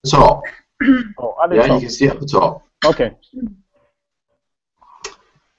top. Oh, at the Yeah, top. you can see it at the top. Okay.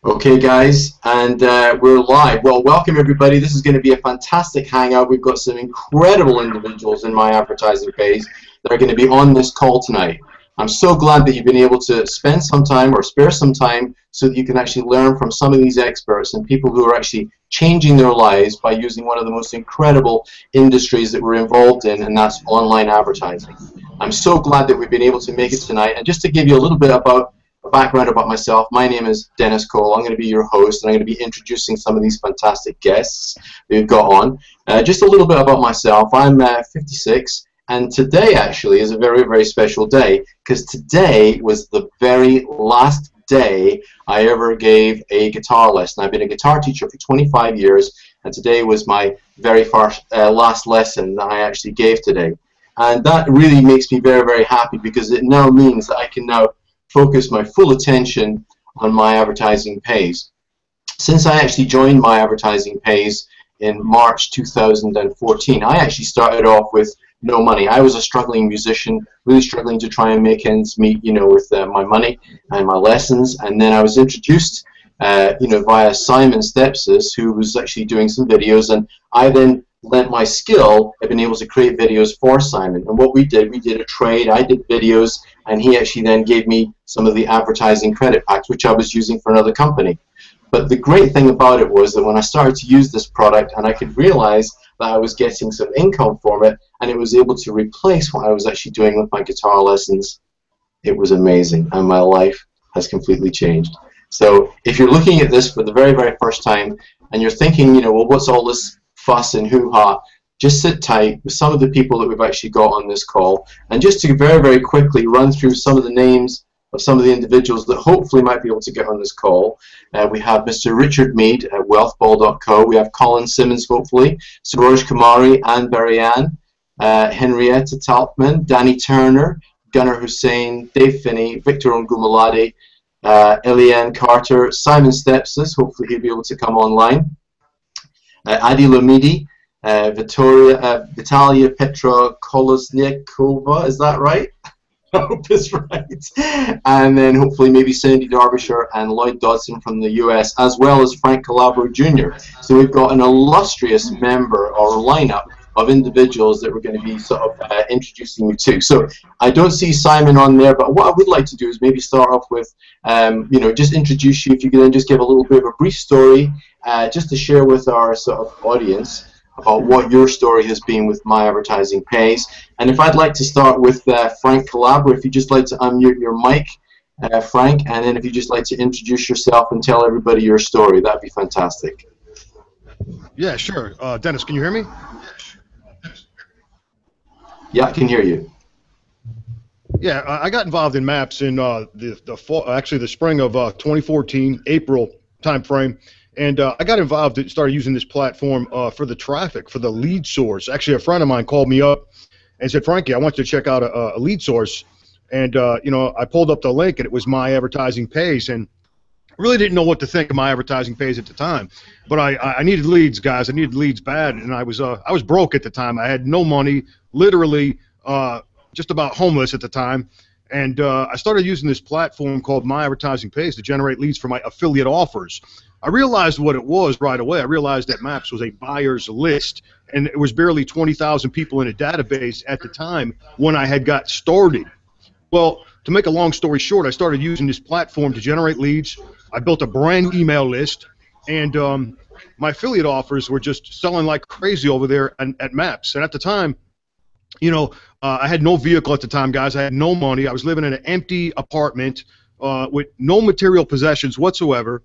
Okay, guys, and we're live. Well, welcome everybody. This is going to be a fantastic hangout. We've got some incredible individuals in my advertising page that are going to be on this call tonight. I'm so glad that you've been able to spend some time or spare some time so that you can actually learn from some of these experts and people who are actually changing their lives by using one of the most incredible industries that we're involved in, and that's online advertising. I'm so glad that we've been able to make it tonight. And just to give you a little bit about background about myself, my name is Dennis Cole. I'm going to be your host, and I'm going to be introducing some of these fantastic guests we've got on. Just a little bit about myself. I'm 56, and today actually is a very, very special day because today was the very last day I ever gave a guitar lesson. I've been a guitar teacher for 25 years, and today was my very first, last lesson that I actually gave today. And that really makes me very, very happy because it now means that I can now focus my full attention on my advertising page. Since I actually joined my advertising page in March 2014, I actually started off with no money. I was a struggling musician, really struggling to try and make ends meet, you know, with my money and my lessons. And then I was introduced, you know, via Simon Stepsis, who was actually doing some videos, and I then lent my skill. I've been able to create videos for Simon, and what we did a trade. I did videos, and he actually then gave me some of the advertising credit packs, which I was using for another company. But the great thing about it was that when I started to use this product and I could realize that I was getting some income from it, and it was able to replace what I was actually doing with my guitar lessons, it was amazing, and my life has completely changed. So if you're looking at this for the very, very first time, and you're thinking, you know, well, what's all this fuss and hoo-ha, just sit tight with some of the people that we've actually got on this call, and just to very, very quickly run through some of the names of some of the individuals that hopefully might be able to get on this call. We have Mr. Richard Mead at wealthball.co. We have Colin Simmons, hopefully, Saroj Kumari, Anne Barian, Henrietta Talpman, Danny Turner, Gunnar Hussain, Dave Finney, Victor Ongumalade, Eliane Carter, Simon Stepsis, hopefully he'll be able to come online, Adi Lamidi, Vitalia Petra Kolesnikova, is that right? I hope it's right. And then hopefully maybe Sandy Derbyshire and Lloyd Dodson from the US, as well as Frank Calabro Jr. So we've got an illustrious member or lineup of individuals that we're going to be sort of introducing you to. So I don't see Simon on there, but what I would like to do is maybe start off with, you know, just introduce you, if you could then just give a little bit of a brief story, just to share with our sort of audience about what your story has been with my advertising page. And if I'd like to start with Frank Calabro, if you'd just like to unmute your mic, Frank, and then if you'd just like to introduce yourself and tell everybody your story, that'd be fantastic. Yeah, sure. Dennis, can you hear me? Yeah, I can hear you. Yeah, I got involved in MAPs in the fall, actually the spring of 2014, April time frame. And I got involved and started using this platform for the traffic, for the lead source. Actually, a friend of mine called me up and said, Frankie, I want you to check out a lead source. And, you know, I pulled up the link, and it was my advertising page. And I really didn't know what to think of my advertising page at the time. But I needed leads, guys. I needed leads bad. And I was broke at the time. I had no money, literally just about homeless at the time. And I started using this platform called My Advertising Page to generate leads for my affiliate offers. I realized what it was right away. I realized that MAPS was a buyer's list, and it was barely 20,000 people in a database at the time when I had got started. Well, to make a long story short, I started using this platform to generate leads. I built a brand new email list, and my affiliate offers were just selling like crazy over there at MAPS. And at the time, you know, I had no vehicle at the time, guys. I had no money. I was living in an empty apartment with no material possessions whatsoever.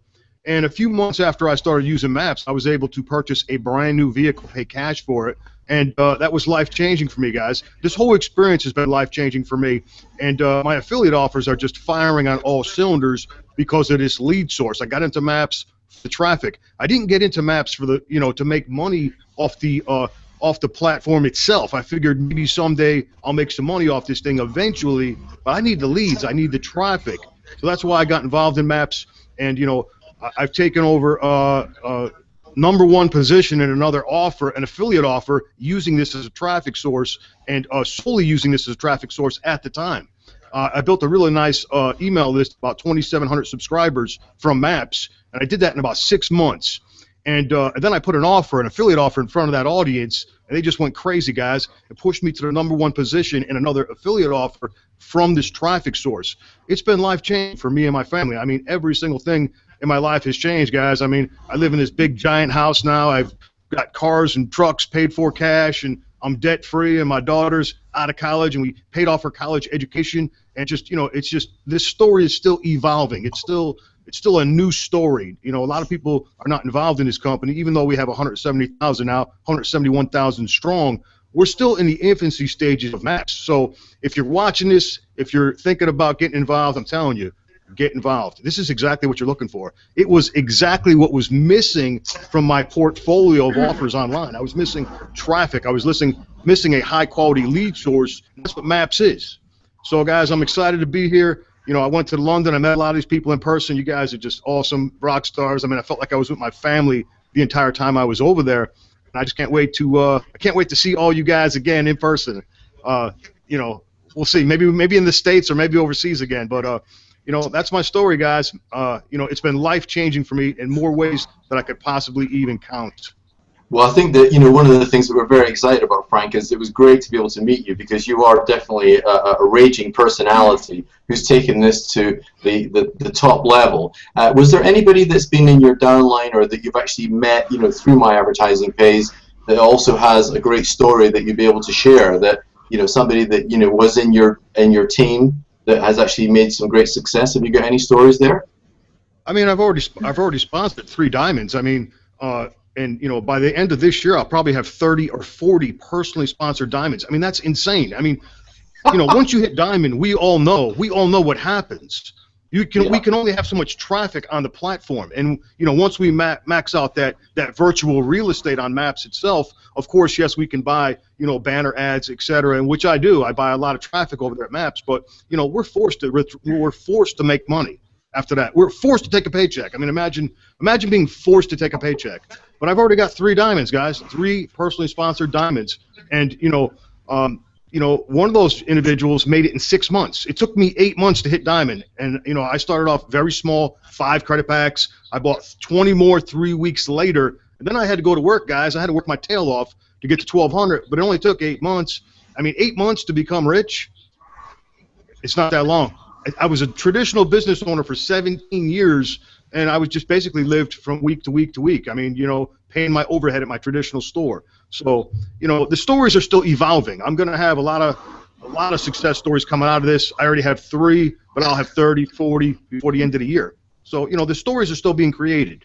And a few months after I started using MAPS, I was able to purchase a brand new vehicle, pay cash for it, and that was life-changing for me, guys. This whole experience has been life-changing for me, and my affiliate offers are just firing on all cylinders because of this lead source. I got into MAPS for the traffic. I didn't get into MAPS for the, you know, to make money off the platform itself. I figured maybe someday I'll make some money off this thing eventually, but I need the leads. I need the traffic. So that's why I got involved in MAPS, and, you know, I've taken over #1 position in another offer, an affiliate offer, using this as a traffic source, and solely using this as a traffic source at the time. I built a really nice email list, about 2,700 subscribers from MAPS, and I did that in about 6 months. And then I put an affiliate offer in front of that audience, and they just went crazy, guys. It pushed me to the #1 position in another affiliate offer from this traffic source. It's been life-changing for me and my family. I mean, every single thing in my life has changed, guys. I mean, I live in this big, giant house now. I've got cars and trucks paid for cash, and I'm debt-free, and my daughter's out of college, and we paid off her college education. And just, it's just, this story is still evolving. It's still a new story. A lot of people are not involved in this company, even though we have 170,000 now, 171,000 strong. We're still in the infancy stages of MAPS. So if you're watching this, if you're thinking about getting involved, I'm telling you, get involved. This is exactly what you're looking for. It was exactly what was missing from my portfolio of offers online. I was missing traffic. I was missing a high-quality lead source. That's what MAPS is. So, guys, I'm excited to be here. I went to London. I met a lot of these people in person. You guys are just awesome rock stars. I mean, I felt like I was with my family the entire time I was over there. And I just can't wait to see all you guys again in person. We'll see. Maybe in the States or maybe overseas again. But that's my story, guys. It's been life-changing for me in more ways than I could possibly even count. Well, I think that, one of the things that we're very excited about, Frank, is it was great to be able to meet you, because you are definitely a raging personality who's taken this to the top level. Was there anybody that's been in your downline or that you've actually met, through my advertising page that also has a great story that you'd be able to share, that, somebody that, was in your team that has actually made some great success? Have you got any stories there? I mean, I've already sponsored 3 diamonds. I mean, and by the end of this year, I'll probably have 30 or 40 personally sponsored diamonds. I mean, that's insane. I mean, once you hit diamond, we all know what happens. We can only have so much traffic on the platform, and once we max out that virtual real estate on MAPS itself, of course, yes, we can buy banner ads, etc., and which I do. I buy a lot of traffic over there at MAPS, but we're forced to make money. After that, we're forced to take a paycheck. I mean, imagine being forced to take a paycheck. But I've already got 3 diamonds, guys, 3 personally sponsored diamonds, and one of those individuals made it in 6 months. It took me 8 months to hit diamond, and I started off very small, 5 credit packs. I bought 20 more 3 weeks later, and then I had to go to work, guys. I had to work my tail off to get to 1,200, but it only took 8 months. I mean, 8 months to become rich. It's not that long. I was a traditional business owner for 17 years, and I was just basically lived from week to week to week. I mean, paying my overhead at my traditional store. So, the stories are still evolving. I'm going to have a lot of success stories coming out of this. I already have 3, but I'll have 30, 40 before the end of the year. So, the stories are still being created.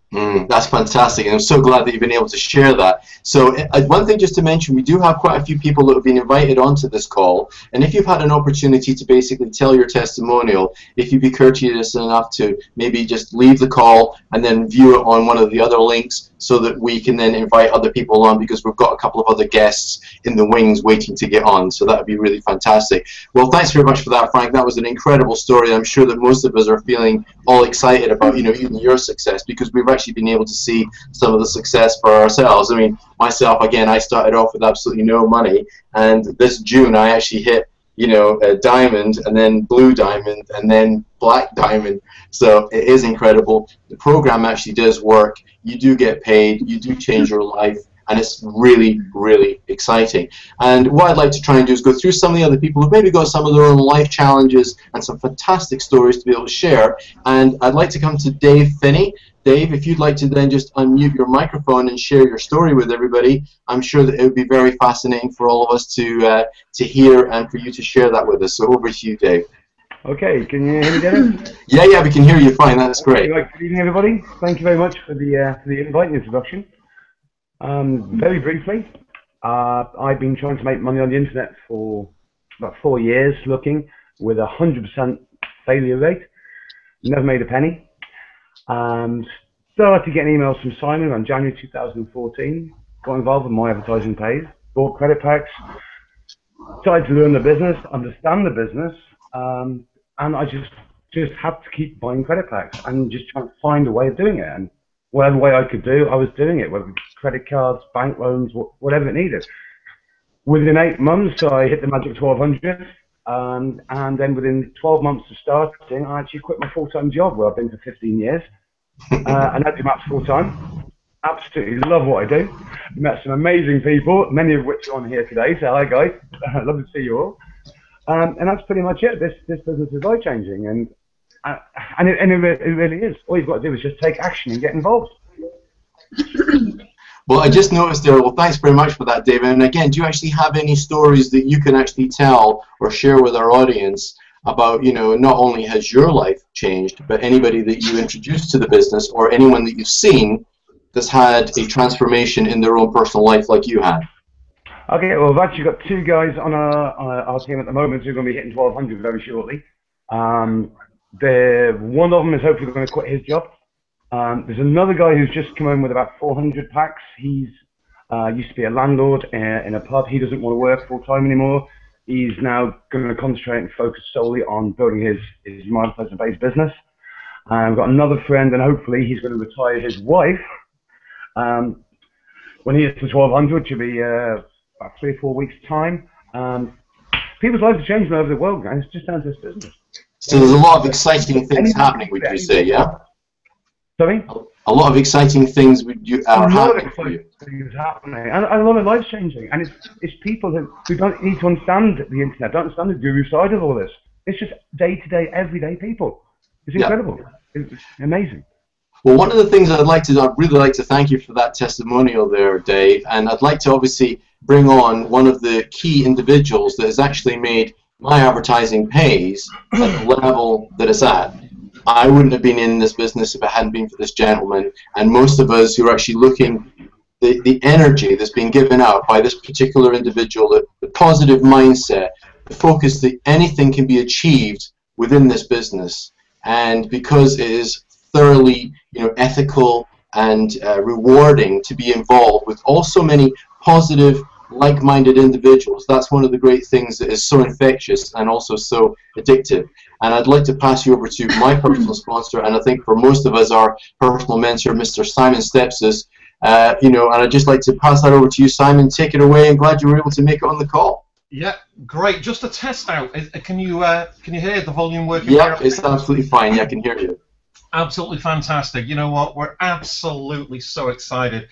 That's fantastic, and I'm so glad that you've been able to share that. So one thing just to mention, we do have quite a few people that have been invited onto this call, and if you've had an opportunity to basically tell your testimonial, if you'd be courteous enough to maybe just leave the call and then view it on one of the other links so that we can then invite other people on, because we've got a couple of other guests in the wings waiting to get on, so that would be really fantastic. Well, thanks very much for that, Frank. That was an incredible story. I'm sure that most of us are feeling all excited about even your success, because we've actually been able to see some of the success for ourselves. I mean, myself, again, I started off with absolutely no money, and this June I actually hit a diamond, and then blue diamond, and then black diamond. So it is incredible. The program actually does work. You do get paid. You do change your life, and it's really, really exciting. And what I'd like to try and do is go through some of the other people who've maybe got some of their own life challenges and some fantastic stories to be able to share. And I'd like to come to Dave Finney. Dave, if you'd like to then just unmute your microphone and share your story with everybody, I'm sure that it would be very fascinating for all of us to hear, and for you to share that with us. So over to you, Dave. Okay, can you hear me, Dennis? Yeah, we can hear you fine. That's great. Good evening, everybody. Thank you very much for the invite and introduction. Very briefly, I've been trying to make money on the internet for about 4 years, looking with 100% failure rate. Never made a penny. Started getting emails from Simon around January 2014. Got involved with my advertising page, bought credit packs, tried to learn the business, understand the business, and I just had to keep buying credit packs and just trying to find a way of doing it. And whatever way I could do, I was doing it, whether it's credit cards, bank loans, whatever it needed. Within 8 months, I hit the magic 1200, and then within 12 months of starting, I actually quit my full-time job where I've been for 15 years, and I do maps full-time. Absolutely love what I do. Met some amazing people, many of which are on here today. So hi guys, love to see you all. And that's pretty much it. This business is life-changing, and it really is. All you've got to do is just take action and get involved. Well, I just noticed there, well, thanks very much for that, David. And again, do you actually have any stories that you can actually tell or share with our audience about, you know, not only has your life changed, but anybody that you introduced to the business or anyone that you've seen that's had a transformation in their own personal life like you had? Okay, well, I've actually got 2 guys on our team at the moment who are going to be hitting 1200 very shortly. One of them is hopefully going to quit his job. There's another guy who's just come in with about 400 packs. He's used to be a landlord in a pub. He doesn't want to work full-time anymore. He's now going to concentrate and focus solely on building his My Advertising-based business. I've got another friend, and hopefully he's going to retire his wife when he hits the 1200, which will be about 3 or 4 weeks' time. People's lives are changing all over the world, and it's just down to this business. So there's a lot of exciting things happening, would you say, yeah? Sorry? A lot of exciting things are happening for you. Things happening, and a lot of lives changing. And it's people who don't need to understand the internet, don't understand the guru side of all this. It's just day-to-day, everyday people. It's incredible. Yeah. It's amazing. Well, one of the things I'd really like to thank you for that testimonial there, Dave, and I'd like to obviously bring on one of the key individuals that has actually made My Advertising Pays at the level that it's at. I wouldn't have been in this business if it hadn't been for this gentleman, and most of us who are actually looking, the energy that's being given out by this particular individual, the positive mindset, the focus that anything can be achieved within this business, and because it is thoroughly, you know, ethical and rewarding to be involved with also many positive, like-minded individuals. That's one of the great things that is so infectious and also so addictive. And I'd like to pass you over to my personal sponsor, and I think for most of us, our personal mentor, Mr. Simon Stepsis. You know, and I'd just like to pass that over to you, Simon. Take it away. I'm glad you were able to make it on the call. Yeah, great. Just a test out. Can you hear the volume working? Yeah, it's absolutely fine. Yeah, I can hear you. Absolutely fantastic. You know what? We're absolutely so excited.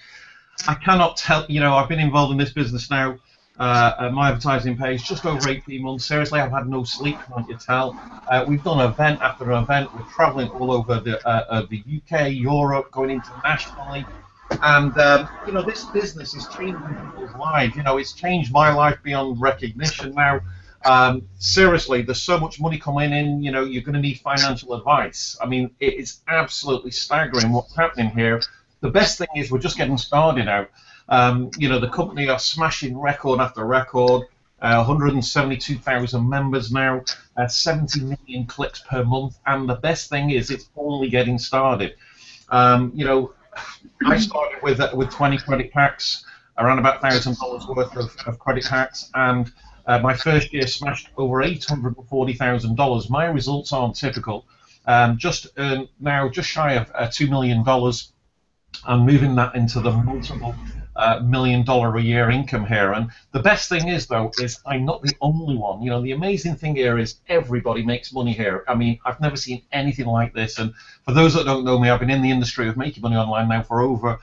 I cannot tell. You know, I've been involved in this business now. My Advertising Pays just over 18 months. Seriously, I've had no sleep, can't you tell? We've done event after event. We're traveling all over the UK, Europe, going internationally. And, you know, this business is changing people's lives. You know, it's changed my life beyond recognition now. Seriously, there's so much money coming in, you know, you're going to need financial advice. I mean, it is absolutely staggering what's happening here. The best thing is we're just getting started out. You know, the company are smashing record after record, 172,000 members now, 70 million clicks per month, and the best thing is it's only getting started. You know, I started with 20 credit packs, around about $1,000 worth of credit packs, and my first year smashed over $840,000. My results aren't typical. Just now, just shy of $2 million. I'm moving that into the multiple $1 million a year income here. And the best thing is, though, is I'm not the only one. You know, the amazing thing here is everybody makes money here. I mean, I've never seen anything like this. And for those that don't know me, I've been in the industry of making money online now for over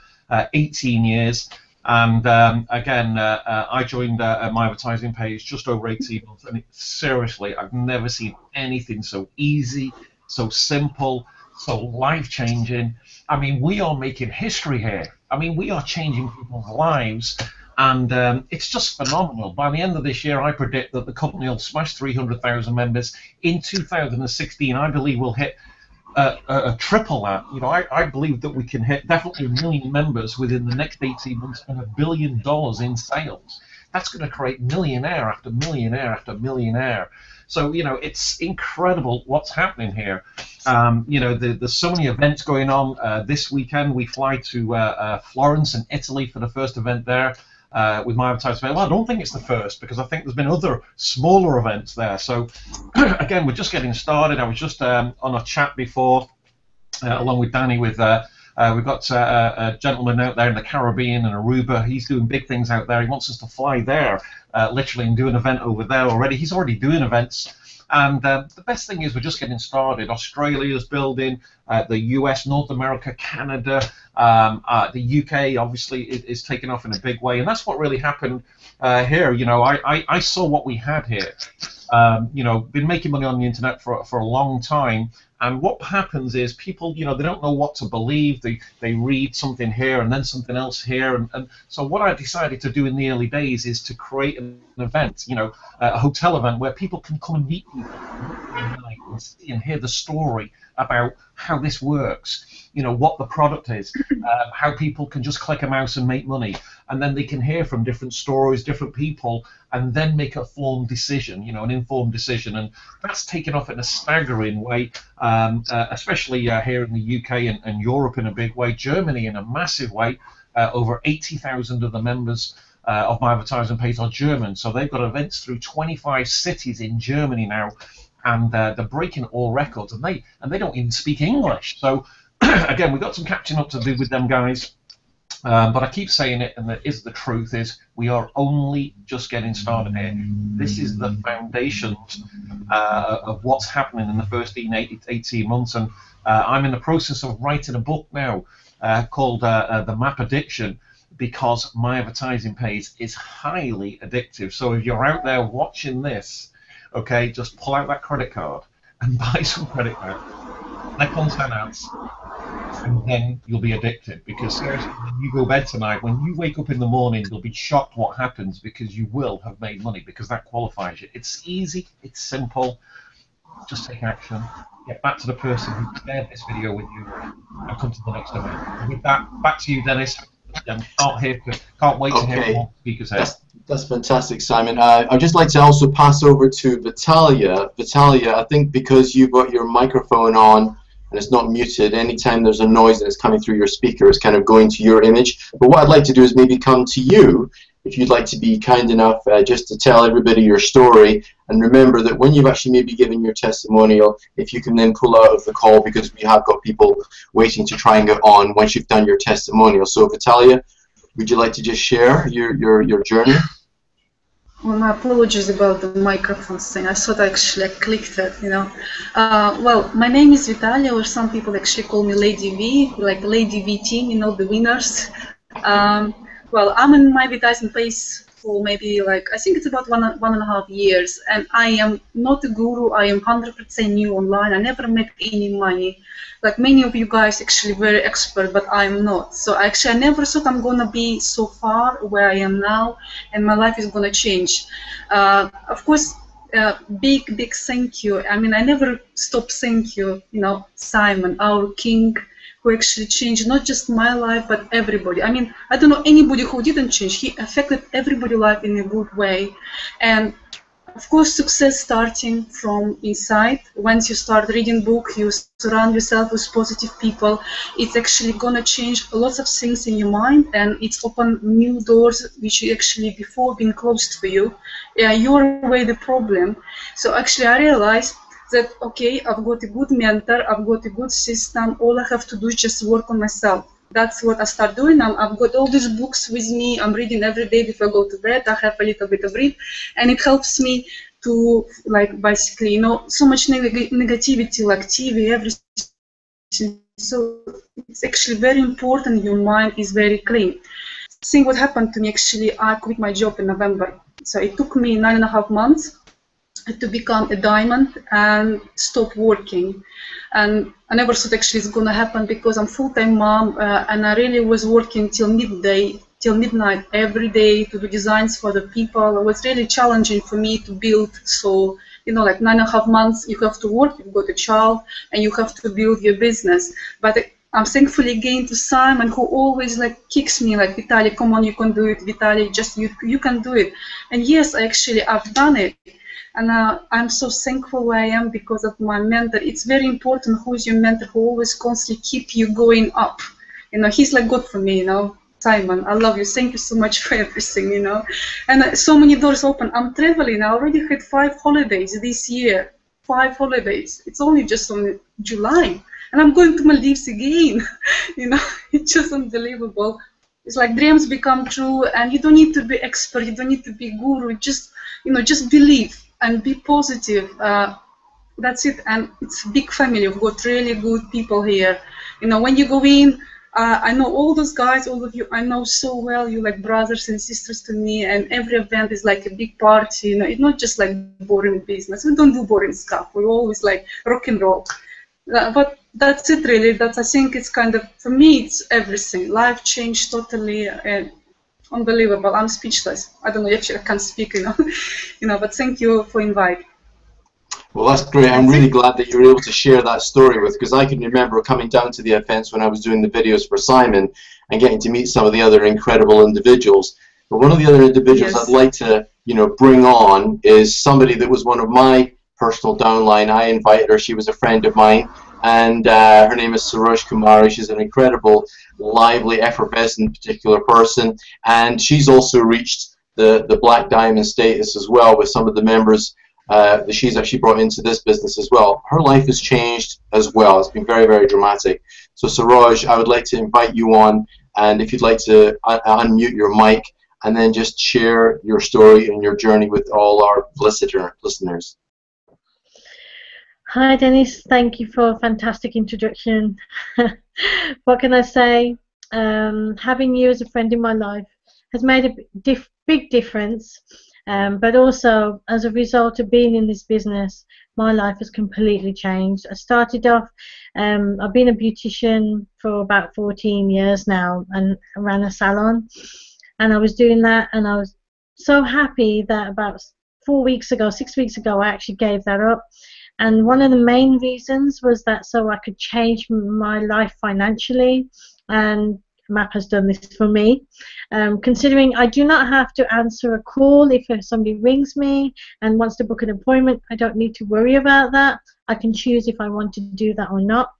18 years. And again, I joined My Advertising Pays just over 18 months. And seriously, I've never seen anything so easy, so simple, so life-changing. I mean, we are making history here. I mean, we are changing people's lives, and it's just phenomenal. By the end of this year, I predict that the company will smash 300,000 members. In 2016, I believe we'll hit a triple that. You know, I believe that we can hit definitely 1 million members within the next 18 months and $1 billion in sales. That's going to create millionaire after millionaire after millionaire. So, you know, it's incredible what's happening here. You know, there's so many events going on. This weekend we fly to Florence in Italy for the first event there with My Advertising. Well, I don't think it's the first, because I think there's been other smaller events there. So, again, we're just getting started. I was just on a chat before, along with Danny, with We've got a gentleman out there in the Caribbean and Aruba. He's doing big things out there. He wants us to fly there, literally, and do an event over there already. He's already doing events. And the best thing is we're just getting started. Australia's building, the US, North America, Canada, the UK obviously is taking off in a big way, and that's what really happened here. You know, I saw what we had here. You know, been making money on the internet for a long time, and what happens is people, you know, they don't know what to believe. They read something here and then something else here, and so what I decided to do in the early days is to create an event, you know, a hotel event where people can come and meet people and see and hear the story about how this works, you know, what the product is, how people can just click a mouse and make money, and then they can hear from different stories, different people, and then make a formed decision, you know, an informed decision. And that's taken off in a staggering way, especially here in the UK and Europe in a big way, Germany in a massive way. Over 80,000 of the members of my advertising page are German, so they've got events through 25 cities in Germany now, and they're breaking all records, and they don't even speak English. So again, we've got some catching up to do with them guys. But I keep saying it, and the truth is we are only just getting started here. This is the foundations of what's happening in the first 18 months, and I'm in the process of writing a book now called The MAP Addiction, because my advertising page is highly addictive. So if you're out there watching this, okay, just pull out that credit card and buy some credit card. Click on 10 ads, and then you'll be addicted. Because seriously, when you go to bed tonight, when you wake up in the morning, you'll be shocked what happens, because you will have made money, because that qualifies you. It's easy, it's simple. Just take action. Get back to the person who shared this video with you, and come to the next event. And with that, back to you, Dennis. Can't wait to hear more speakers here. That's fantastic, Simon. I'd just like to also pass over to Vitalia. Vitalia, I think because you've got your microphone on and it's not muted, anytime there's a noise that is coming through your speaker, it's kind of going to your image. But what I'd like to do is maybe come to you, if you'd like to be kind enough just to tell everybody your story. And remember that when you've actually maybe given your testimonial, if you can then pull out of the call, because we have got people waiting to try and get on once you've done your testimonial. So Vitalia, would you like to just share your journey? Well, my apologies about the microphone thing. I thought I clicked it, you know. Well, my name is Vitalia, or some people actually call me Lady V, like Lady V team, you know, the winners. Well, I'm in my advertising place for maybe I think it's about one and a half years, and I am not a guru. I am 100% new online. I never made any money. Like many of you guys, actually very expert, but I'm not. So actually, I never thought I'm gonna be so far where I am now, and my life is gonna change. Of course, big thank you. I mean, I never stop thank you. You know, Simon, our king, who actually changed not just my life, but everybody. I mean, I don't know anybody who didn't change. He affected everybody's life in a good way. And of course, success starting from inside. Once you start reading book, you surround yourself with positive people. It's actually gonna change lots of things in your mind, and it's open new doors which actually before been closed for you. Yeah, you're away the problem. So actually, I realized that okay, I've got a good mentor, I've got a good system. All I have to do is just work on myself. That's what I start doing. I've got all these books with me. I'm reading every day before I go to bed. I have a little bit of read, and it helps me to basically, you know, so much negativity like TV, everything. So it's actually very important. Your mind is very clean. See what happened to me. Actually, I quit my job in November. So it took me 9.5 months to become a diamond and stop working. And I never thought actually it's gonna happen, because I'm full-time mom, and I really was working till midnight every day to do designs for the people. It was really challenging for me to build. So, you know, like 9.5 months, you have to work, you've got a child, and you have to build your business. But I'm thankfully again to Simon, who always kicks me like, Vitaly, come on, you can do it. Vitaly, just you can do it. And yes, I've done it. And I'm so thankful where I am because of my mentor. It's very important who's your mentor, who always constantly keep you going up. You know, he's like God for me, you know. Simon, I love you. Thank you so much for everything, you know. And so many doors open. I'm traveling. I already had 5 holidays this year. 5 holidays. It's only just on July. and I'm going to Maldives again. You know, it's just unbelievable. It's like dreams become true, and you don't need to be expert, you don't need to be guru. Just, you know, just believe and be positive. That's it. And it's a big family. We've got really good people here. You know, when you go in, I know all those guys, all of you, I know so well. You're like brothers and sisters to me, and every event is like a big party. You know, it's not just like boring business. We don't do boring stuff. We always like rock and roll. But that's it, really. That's, I think it's kind of, for me, it's everything. Life changed totally. Unbelievable. I'm speechless. I don't know, actually I can't speak, you know. You know, but thank you for inviting. Well, that's great. I'm really glad that you were able to share that story with, because I can remember coming down to the events when I was doing the videos for Simon and getting to meet some of the other incredible individuals. But one of the other individuals I'd like to, you know, bring on is somebody that was one of my personal downline. I invited her. She was a friend of mine, and her name is Saroj Kumari. She's an incredible, lively, effervescent particular person, and she's also reached the Black Diamond status as well with some of the members that she's actually brought into this business as well. Her life has changed as well. It's been very, very dramatic. So Saroj, I would like to invite you on, and if you'd like to unmute your mic and then just share your story and your journey with all our listeners. Hi Dennis, thank you for a fantastic introduction. What can I say? Having you as a friend in my life has made a big difference. But also, as a result of being in this business, my life has completely changed. I started off, I've been a beautician for about 14 years now and ran a salon. And I was doing that, and I was so happy that about 6 weeks ago, I actually gave that up. And one of the main reasons was that so I could change my life financially, and MAP has done this for me. Considering I do not have to answer a call if somebody rings me and wants to book an appointment, I don't need to worry about that. I can choose if I want to do that or not.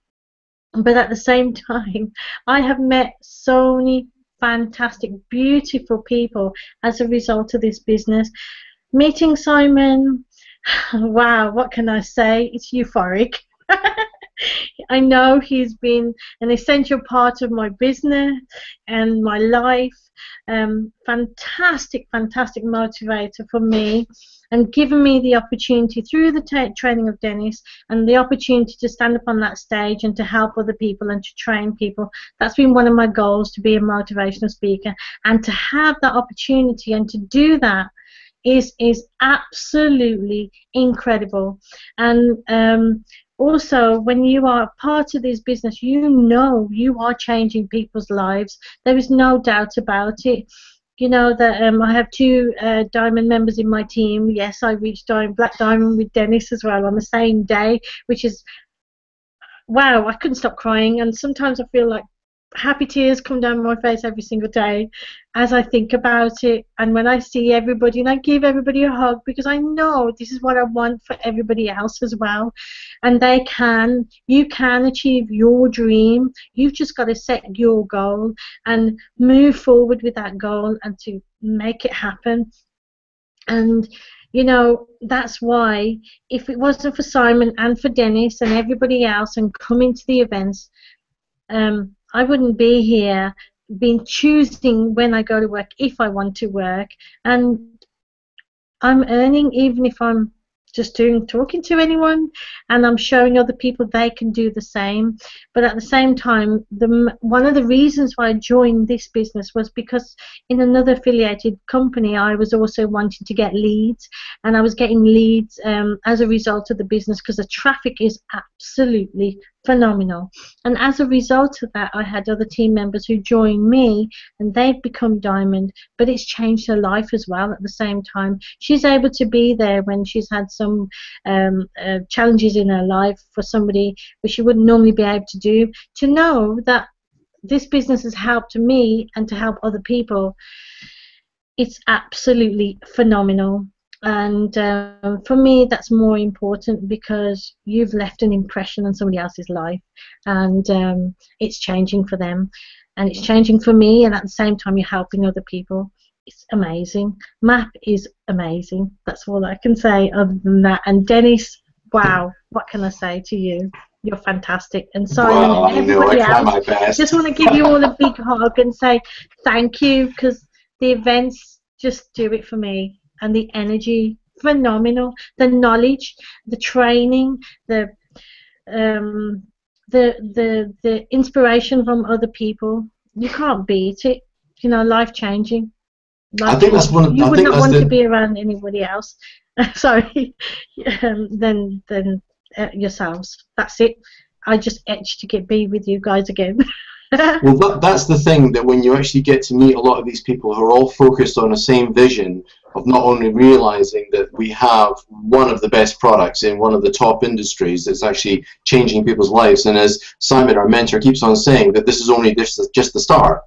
But at the same time, I have met so many fantastic, beautiful people as a result of this business. Meeting Simon, wow, what can I say? It's euphoric. I know he's been an essential part of my business and my life. Fantastic motivator for me, and given me the opportunity through the training of Dennis and the opportunity to stand up on that stage and to help other people and to train people. That's been one of my goals, to be a motivational speaker, and to have that opportunity and to do that is absolutely incredible. And also, when you are part of this business, you know you are changing people's lives. There is no doubt about it. You know that I have 2 Diamond members in my team. Yes, I reached Black Diamond with Dennis as well on the same day, which is, wow, I couldn't stop crying. And sometimes I feel like happy tears come down my face every single day as I think about it, and when I see everybody, and I give everybody a hug, because I know this is what I want for everybody else as well. And you can achieve your dream. You've just got to set your goal and move forward with that goal and to make it happen. And you know, that's why if it wasn't for Simon and for Dennis and everybody else and coming to the events, I wouldn't be here, been choosing when I go to work, if I want to work, and I'm earning even if I'm just talking to anyone, and I'm showing other people they can do the same. But at the same time, one of the reasons why I joined this business was because in another affiliated company I was also wanting to get leads, and I was getting leads as a result of the business, because the traffic is absolutely phenomenal. And as a result of that, I had other team members who joined me, and they've become Diamond, but it's changed her life as well at the same time. She's able to be there when she's had some challenges in her life for somebody which she wouldn't normally be able to do, to know that this business has helped me and to help other people. It's absolutely phenomenal. And for me, that's more important, because you've left an impression on somebody else's life, and it's changing for them, and it's changing for me, and at the same time you're helping other people. It's amazing. MAP is amazing. That's all I can say other than that. And Dennis, wow, what can I say to you? You're fantastic. And Simon Well, and I know, I everybody try my else, best. just want to give you all a big hug and say thank you, because the events just do it for me. And the energy, phenomenal. The knowledge, the training, the inspiration from other people. You can't beat it. You know, life changing. I think that's one of, You I would think not that's want the, to be around anybody else. Sorry, than yourselves. That's it. I just itch to be with you guys again. well, that's the thing, that when you actually get to meet a lot of these people who are all focused on the same vision of not only realizing that we have one of the best products in one of the top industries that's actually changing people's lives, and as Simon, our mentor, keeps on saying, that this is only just the start.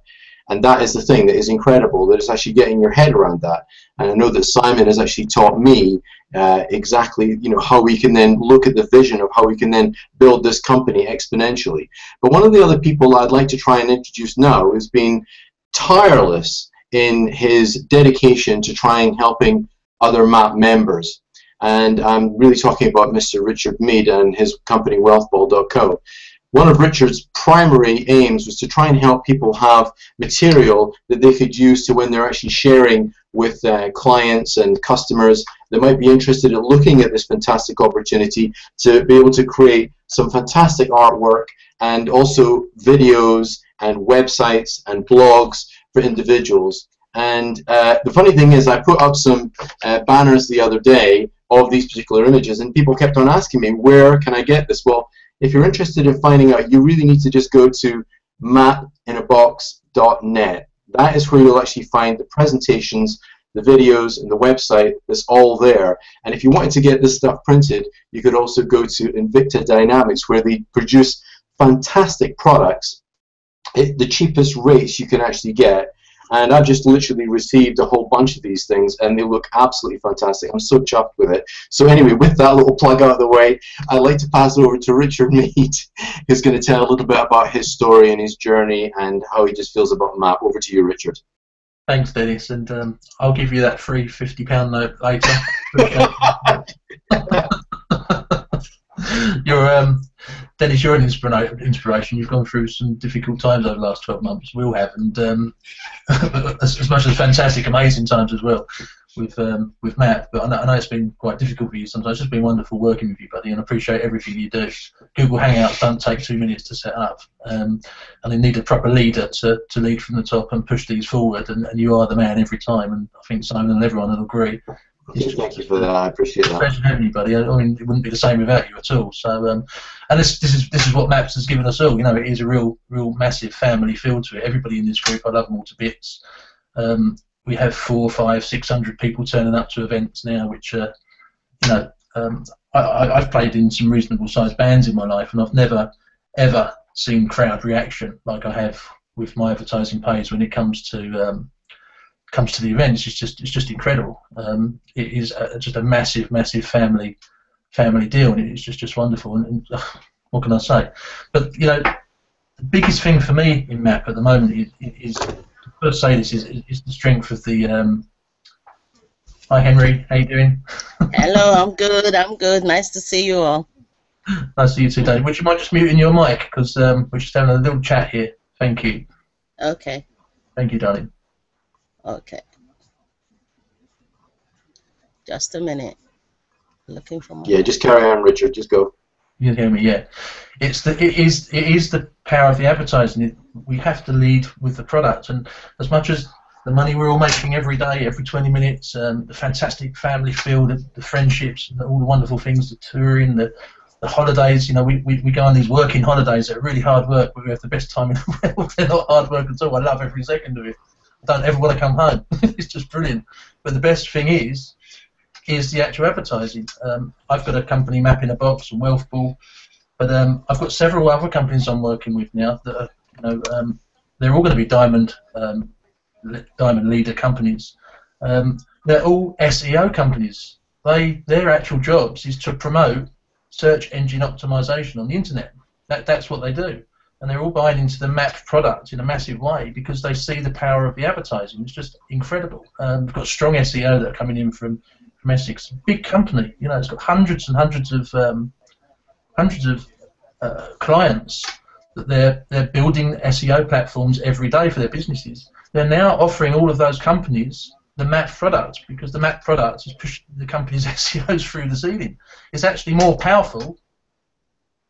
And that is the thing that is incredible, that it's actually getting your head around that. And I know that Simon has actually taught me exactly, you know, how we can then look at the vision of how we can then build this company exponentially. But one of the other people I'd like to try and introduce now has been tireless in his dedication to trying helping other MAP members. And I'm really talking about Mr. Richard Mead and his company wealthball.co. One of Richard's primary aims was to try and help people have material that they could use to when they're actually sharing with clients and customers that might be interested in looking at this fantastic opportunity, to be able to create some fantastic artwork and also videos and websites and blogs for individuals. And the funny thing is, I put up some banners the other day of these particular images, and people kept on asking me, where can I get this? Well, if you're interested in finding out, you really need to just go to mapinabox.net. That is where you'll actually find the presentations, the videos, and the website. That's all there. And if you wanted to get this stuff printed, you could also go to Invicta Dynamics, where they produce fantastic products at the cheapest rates you can actually get. And I've just literally received a whole bunch of these things, and they look absolutely fantastic. I'm so chuffed with it. So anyway, with that little plug out of the way, I'd like to pass it over to Richard Mead, who's going to tell a little bit about his story and his journey and how he just feels about MAP. Over to you, Richard. Thanks, Dennis, and I'll give you that free £50 note later. Dennis, you're an inspiration. You've gone through some difficult times over the last 12 months. We all have, and as much as fantastic, amazing times as well with MAP. But I know it's been quite difficult for you sometimes. It's just been wonderful working with you, buddy, and I appreciate everything you do. Google Hangouts don't take 2 minutes to set up, and they need a proper leader to lead from the top and push these forward. And you are the man every time, and I think Simon and everyone will agree. Thank you for that. I appreciate that. Pleasure having you, buddy. I mean, it wouldn't be the same without you at all. So, and this is what MAPS has given us all. You know, it is a real massive family feel to it. Everybody in this group, I love them all to bits. We have 400, 500, 600 people turning up to events now, which, you know, I've played in some reasonable sized bands in my life, and I've never ever seen crowd reaction like I have with my advertising page when it comes to the events. It's just incredible. It is just a massive family deal, and it's just wonderful. And what can I say? But you know, the biggest thing for me in MAP at the moment is first say this is the strength of the. Hi Henry, how you doing? Hello, I'm good. Nice to see you all. Nice to see you too, Dave. Would you mind just muting your mic, because we're just having a little chat here. Thank you. Okay. Thank you, darling. Okay. Just a minute. Looking for my. Yeah, just carry on, Richard. Just go. You can hear me, yeah. It is the power of the advertising. We have to lead with the product, and as much as the money we're all making every day, every 20 minutes, the fantastic family feel, the friendships, and all the wonderful things, the touring, the holidays. You know, we go on these working holidays that are really hard work, but we have the best time in the world. They're not hard work at all. I love every second of it. I don't ever want to come home. It's just brilliant. But the best thing is the actual advertising. I've got a company, MAP in a Box and Wealth Ball, but I've got several other companies I'm working with now that are, you know, they're all going to be diamond leader companies. They're all SEO companies. Their actual jobs is to promote search engine optimization on the internet. That's what they do. And they're all buying into the MAP product in a massive way because they see the power of the advertising. It's just incredible. We've got strong SEO that are coming in from Essex. Big company, you know, it's got hundreds and hundreds of clients that they're building SEO platforms every day for their businesses. They're now offering all of those companies the MAP product, because the MAP product has pushed the company's SEOs through the ceiling. It's actually more powerful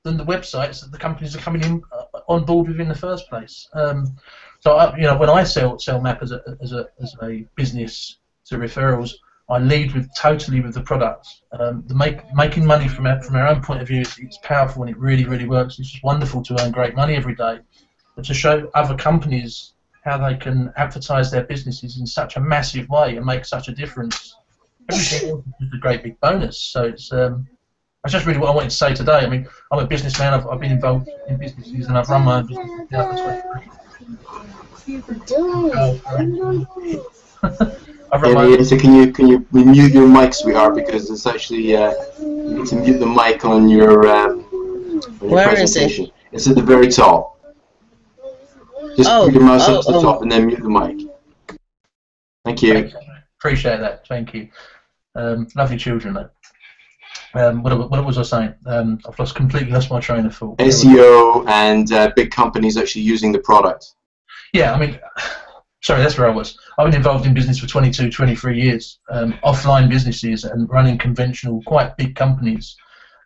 than the websites that the companies are coming in on board with in the first place. So you know, when I sell MAP as a business to referrals, I lead totally with the product. Making money from our own point of view, it's powerful and it really works. It's just wonderful to earn great money every day, but to show other companies how they can advertise their businesses in such a massive way and make such a difference, everything else is a great big bonus. So it's that's just really what I wanted to say today. I mean, I'm a businessman. I've been involved in businesses and I've run my own business now for So can you mute your mic, sweetheart, because it's actually you need to mute the mic on your presentation. Is it? It's at the very top. Just put your mouse up to the top and then mute the mic. Thank you. Appreciate that. Thank you. Lovely children, though. What was I saying? I've completely lost my train of thought. SEO and big companies actually using the product. Yeah, I mean, sorry, that's where I was. I've been involved in business for 22, 23 years, offline businesses and running conventional, quite big companies.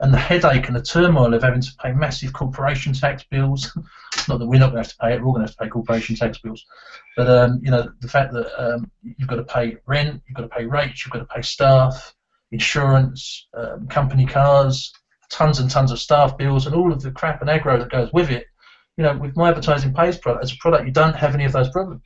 And the headache and the turmoil of having to pay massive corporation tax bills, not that we're not going to have to pay it, we're all going to have to pay corporation tax bills, but you know, the fact that you've got to pay rent, you've got to pay rates, you've got to pay staff, insurance, company cars, tons and tons of staff bills, and all of the crap and aggro that goes with it. You know, with My Advertising Pays product, as a product, you don't have any of those problems.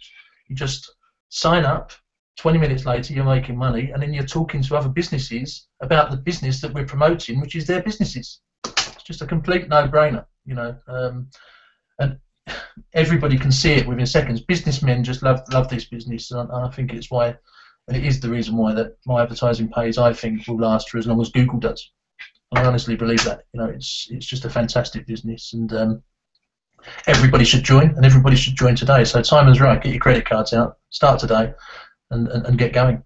You just sign up, 20 minutes later you're making money, and then you're talking to other businesses about the business that we're promoting, which is their businesses. It's just a complete no-brainer, you know, and everybody can see it within seconds. Businessmen just love this business, and I think it's why, and it is the reason why that My Advertising Pays, I think, will last for as long as Google does. I honestly believe that. You know, it's just a fantastic business, and everybody should join, and everybody should join today. So time is right. Get your credit cards out, start today, and get going.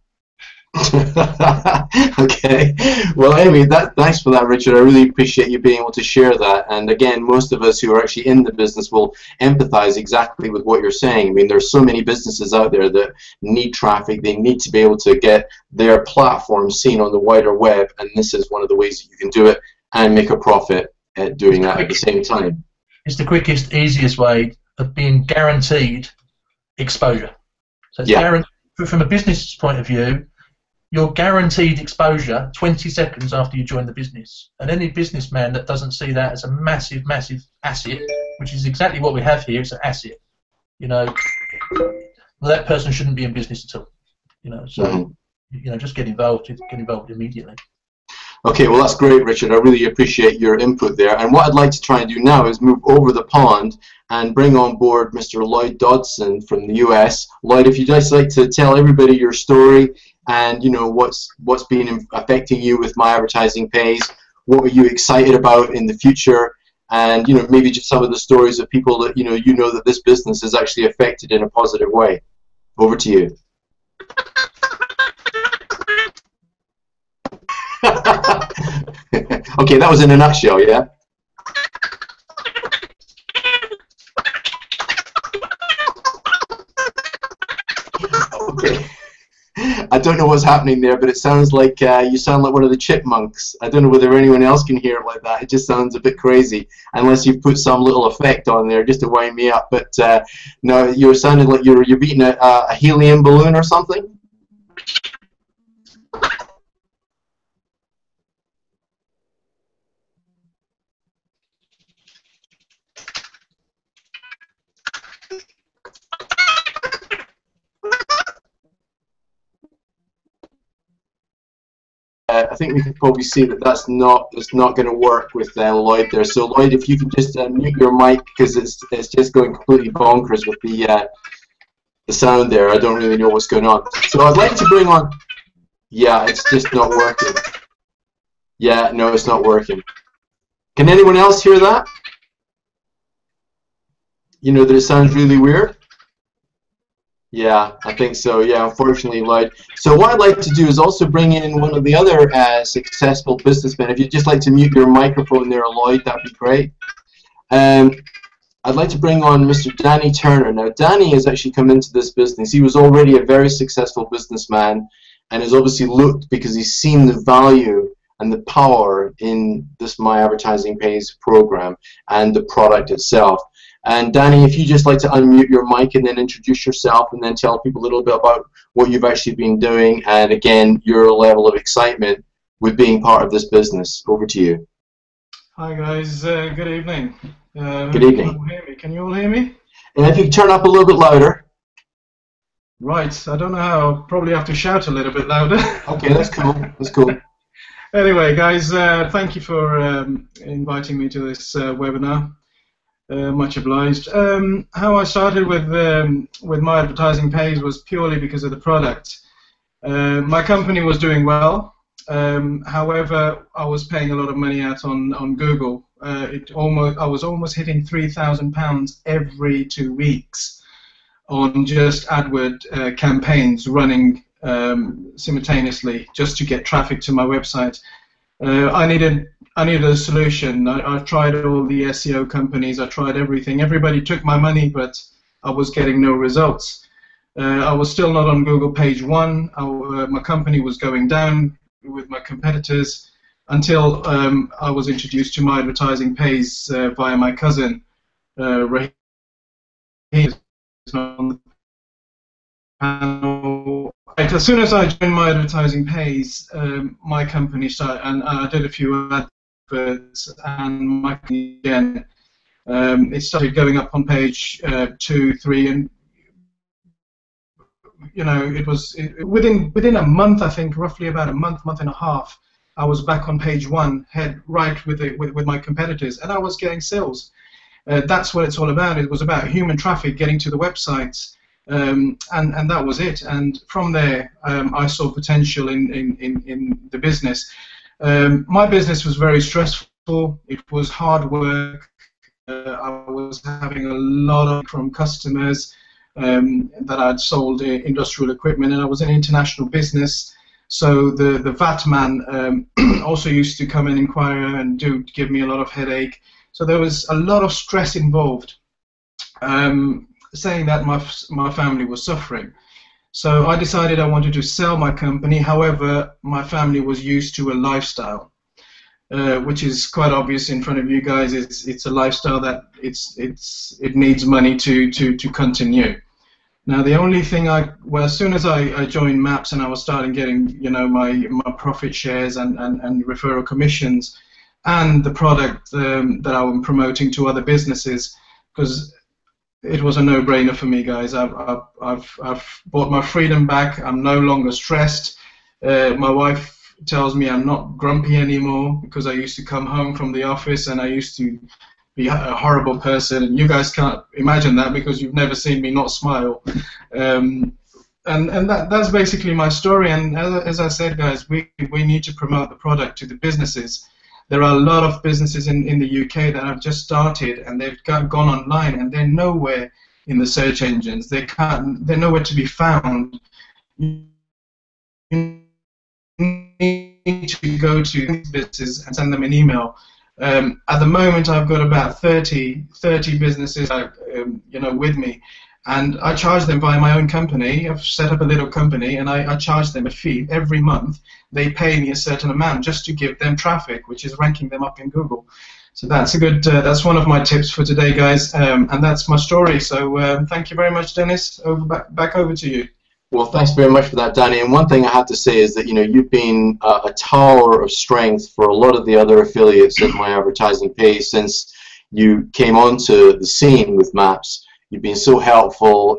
Okay. Well, anyway, thanks for that, Richard. I really appreciate you being able to share that. And again, most of us who are actually in the business will empathize exactly with what you're saying. I mean, there's so many businesses out there that need traffic. They need to be able to get their platform seen on the wider web, and this is one of the ways that you can do it and make a profit at doing that at the same time. It's the quickest, easiest way of being guaranteed exposure. So it's guaranteed, from a business point of view, you're guaranteed exposure 20 seconds after you join the business. And any businessman that doesn't see that as a massive, massive asset, which is exactly what we have here, it's an asset. You know, well, that person shouldn't be in business at all. You know, so you know, just get involved immediately. Okay, well that's great, Richard. I really appreciate your input there. And what I'd like to try and do now is move over the pond and bring on board Mr. Lloyd Dodson from the US. Lloyd, if you'd just like to tell everybody your story and you know what's been affecting you with My Advertising Pays, what are you excited about in the future, and you know maybe just some of the stories of people that you know that this business is actually affected in a positive way. Over to you. Okay, that was in a nutshell, yeah? Okay. I don't know what's happening there, but it sounds like you sound like one of the chipmunks. I don't know whether anyone else can hear it like that. It just sounds a bit crazy, unless you put some little effect on there just to wind me up. But no, you're sounding like you're beating a helium balloon or something. I think we can probably see that it's not going to work with Lloyd there. So Lloyd, if you can just mute your mic, because it's just going completely bonkers with the sound there. I don't really know what's going on. So I'd like to bring on. Yeah, it's just not working. Yeah, no, it's not working. Can anyone else hear that? You know that it sounds really weird. Yeah, I think so. Yeah, unfortunately, Lloyd. So what I'd like to do is also bring in one of the other successful businessmen. If you'd just like to mute your microphone there, Lloyd, that'd be great. I'd like to bring on Mr. Danny Turner. Now, Danny has actually come into this business. He was already a very successful businessman and has obviously looked, because he's seen the value and the power in this My Advertising Pays program and the product itself. And Danny, if you just like to unmute your mic and then introduce yourself and then tell people a little bit about what you've actually been doing and, again, your level of excitement with being part of this business. Over to you. Hi guys, good evening. Good evening. Can you all hear me? And if you could turn up a little bit louder. Right, I don't know how, I'll probably have to shout a little bit louder. Okay, that's cool, that's cool. Anyway guys, thank you for inviting me to this webinar. Much obliged. How I started with My Advertising Pays was purely because of the product. My company was doing well. However, I was paying a lot of money out on Google. I was almost hitting £3,000 every 2 weeks on just AdWord campaigns running simultaneously just to get traffic to my website. I needed a solution. I've tried all the SEO companies. I tried everything. Everybody took my money, but I was getting no results. I was still not on Google page 1. My company was going down with my competitors until I was introduced to My Advertising Pays via my cousin, Raheem. He's on the panel. As soon as I joined My Advertising Pays, my company started, and I did a few adverts, and my company again, it started going up on page 2, 3, and you know, it was within a month, I think, roughly about a month and a half, I was back on page 1, head right with my competitors, and I was getting sales. That's what it's all about. It was about human traffic getting to the websites, and that was it. And from there, I saw potential in the business. My business was very stressful. It was hard work. I was having a lot of from customers. That I'd sold industrial equipment, and I was an international business, so the VAT man also used to come and inquire and give me a lot of headache. So there was a lot of stress involved, saying that my family was suffering. So I decided I wanted to sell my company. However, my family was used to a lifestyle, which is quite obvious in front of you guys. It's a lifestyle that it needs money to continue. Now the only thing as soon as I joined MAPS and I was starting getting, you know, my profit shares and referral commissions and the product that I was promoting to other businesses, because it was a no-brainer for me, guys. I've bought my freedom back. I'm no longer stressed. My wife tells me I'm not grumpy anymore, because I used to come home from the office and I used to be a horrible person, and you guys can't imagine that because you've never seen me not smile. And that's basically my story. And as I said, guys, we need to promote the product to the businesses. There are a lot of businesses in the UK that have just started and they've gone online and they're nowhere in the search engines. They're nowhere to be found. You need to go to these businesses and send them an email. At the moment, I've got about 30 businesses, you know, with me, and I charge them via my own company. I've set up a little company, and I charge them a fee every month. They pay me a certain amount just to give them traffic, which is ranking them up in Google. So that's a good. That's one of my tips for today, guys, and that's my story. So thank you very much, Dennis. Back over to you. Well, thanks very much for that, Danny. And one thing I have to say is that, you know, you've been a tower of strength for a lot of the other affiliates of My Advertising Pays since you came onto the scene with MAPS. You've been so helpful,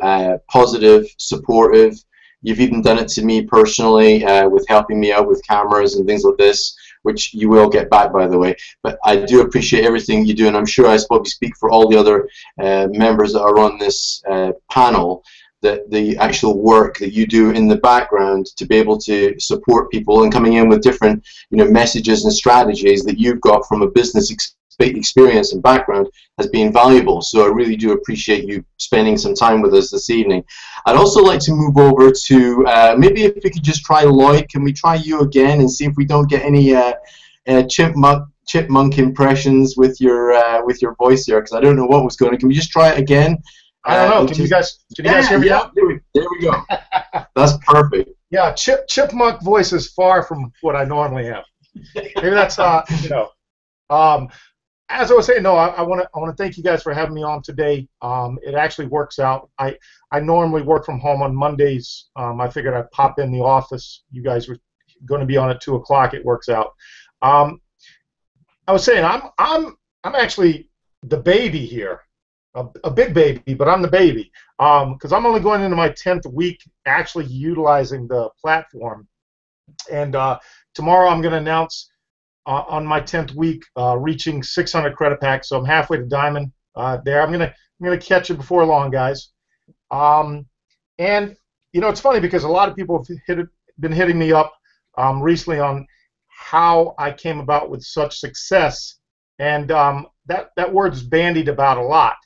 positive, supportive. You've even done it to me personally with helping me out with cameras and things like this, which you will get back, by the way. But I do appreciate everything you do, and I'm sure I probably speak for all the other members that are on this panel, that the actual work that you do in the background to be able to support people and coming in with different, you know, messages and strategies that you've got from a business experience and background has been valuable. So I really do appreciate you spending some time with us this evening. I'd also like to move over to maybe if we could just try Lloyd. Can we try you again and see if we don't get any chipmunk chipmunk impressions with your voice here, because I don't know what was going on. Can we just try it again? I don't know. Can you guys hear me now? There we go. That's perfect. Yeah, chipmunk voice is far from what I normally have. Maybe that's you know. As I was saying, no, I want to thank you guys for having me on today. It actually works out. I normally work from home on Mondays. I figured I'd pop in the office. You guys were going to be on at 2 o'clock. It works out. I was saying I'm actually the baby here, a big baby, but I'm the baby because I'm only going into my 10th week actually utilizing the platform, and tomorrow I'm going to announce on my 10th week reaching 600 credit packs. So I'm halfway to diamond there. I'm gonna catch it before long, guys. And you know, it's funny because a lot of people have been hitting me up recently on how I came about with such success, and that word's bandied about a lot.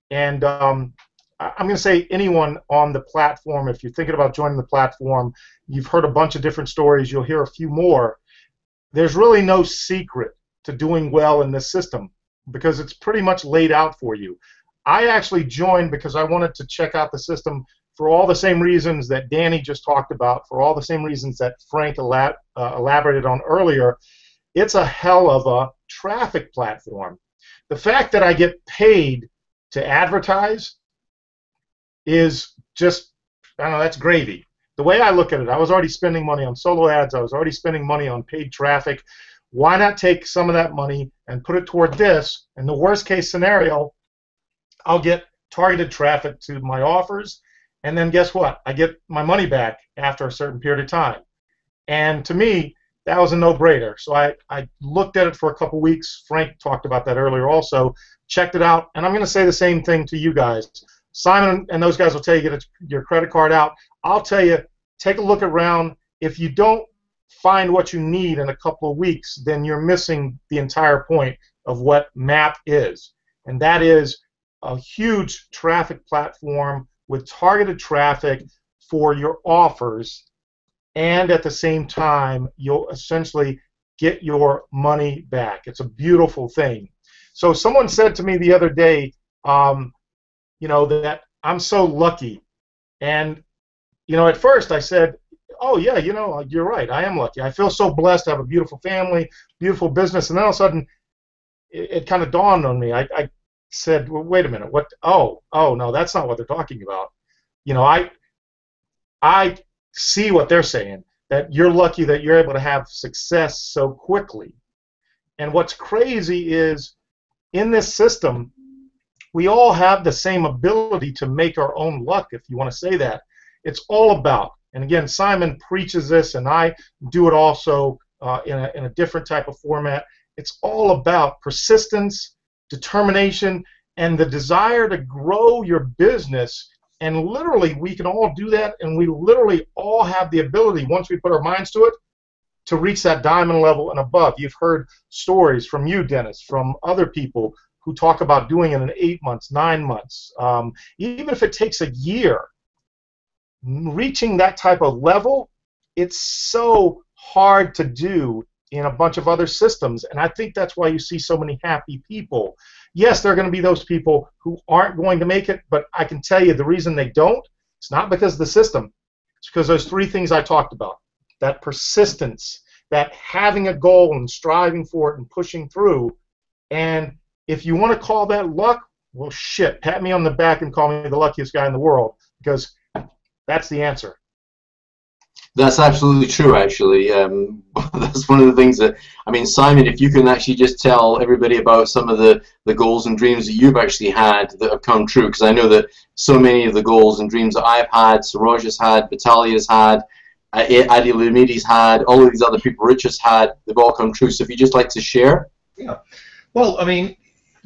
And I'm going to say anyone on the platform, if you're thinking about joining the platform, you've heard a bunch of different stories. You'll hear a few more. There's really no secret to doing well in this system because it's pretty much laid out for you. I actually joined because I wanted to check out the system for all the same reasons that Danny just talked about, for all the same reasons that Frank elaborated on earlier. It's a hell of a traffic platform. The fact that I get paid to advertise is just, I don't know, that's gravy. The way I look at it, I was already spending money on solo ads. I was already spending money on paid traffic. Why not take some of that money and put it toward this? In the worst case scenario, I'll get targeted traffic to my offers, and then guess what? I get my money back after a certain period of time. And to me, that was a no-brainer. So I looked at it for a couple weeks. Frank talked about that earlier also. Checked it out, and I'm going to say the same thing to you guys. Simon and those guys will tell you get your credit card out. I'll tell you, take a look around. If you don't find what you need in a couple of weeks, then you're missing the entire point of what MAP is. And that is a huge traffic platform with targeted traffic for your offers, and at the same time, you'll essentially get your money back. It's a beautiful thing. So someone said to me the other day, you know, that I'm so lucky. And, you know, at first I said, oh, yeah, you know, you're right. I am lucky. I feel so blessed to have a beautiful family, beautiful business. And then all of a sudden, it kind of dawned on me. I said, well, wait a minute. What? Oh, no, that's not what they're talking about. You know, I see what they're saying, that you're lucky that you're able to have success so quickly. And what's crazy is in this system, we all have the same ability to make our own luck, if you want to say that. It's all about, and again, Simon preaches this, and I do it also in a different type of format. It's all about persistence, determination, and the desire to grow your business. And literally, we can all do that, and we literally all have the ability, once we put our minds to it, to reach that diamond level and above. You've heard stories from you, Dennis, from other people who talk about doing it in 8 months, 9 months. Even if it takes a year, reaching that type of level, it's so hard to do in a bunch of other systems. And I think that's why you see so many happy people. Yes, there are going to be those people who aren't going to make it, but I can tell you the reason they don't, it's not because of the system. It's because those three things I talked about. That persistence, that having a goal and striving for it and pushing through. And if you want to call that luck, well, shit, pat me on the back and call me the luckiest guy in the world, because that's the answer. That's absolutely true, actually. That's one of the things that, I mean, Simon, if you can actually just tell everybody about some of the goals and dreams that you've actually had that have come true, because I know that so many of the goals and dreams that I've had, Saroj has had, Vitalia's had, Adi Lumidi's had, all of these other people Rich has had, they've all come true. So if you'd just like to share. Yeah. Well, I mean,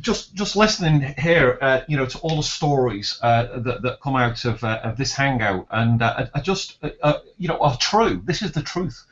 just listening here, you know, to all the stories that come out of this hangout, and you know, are true. This is the truth,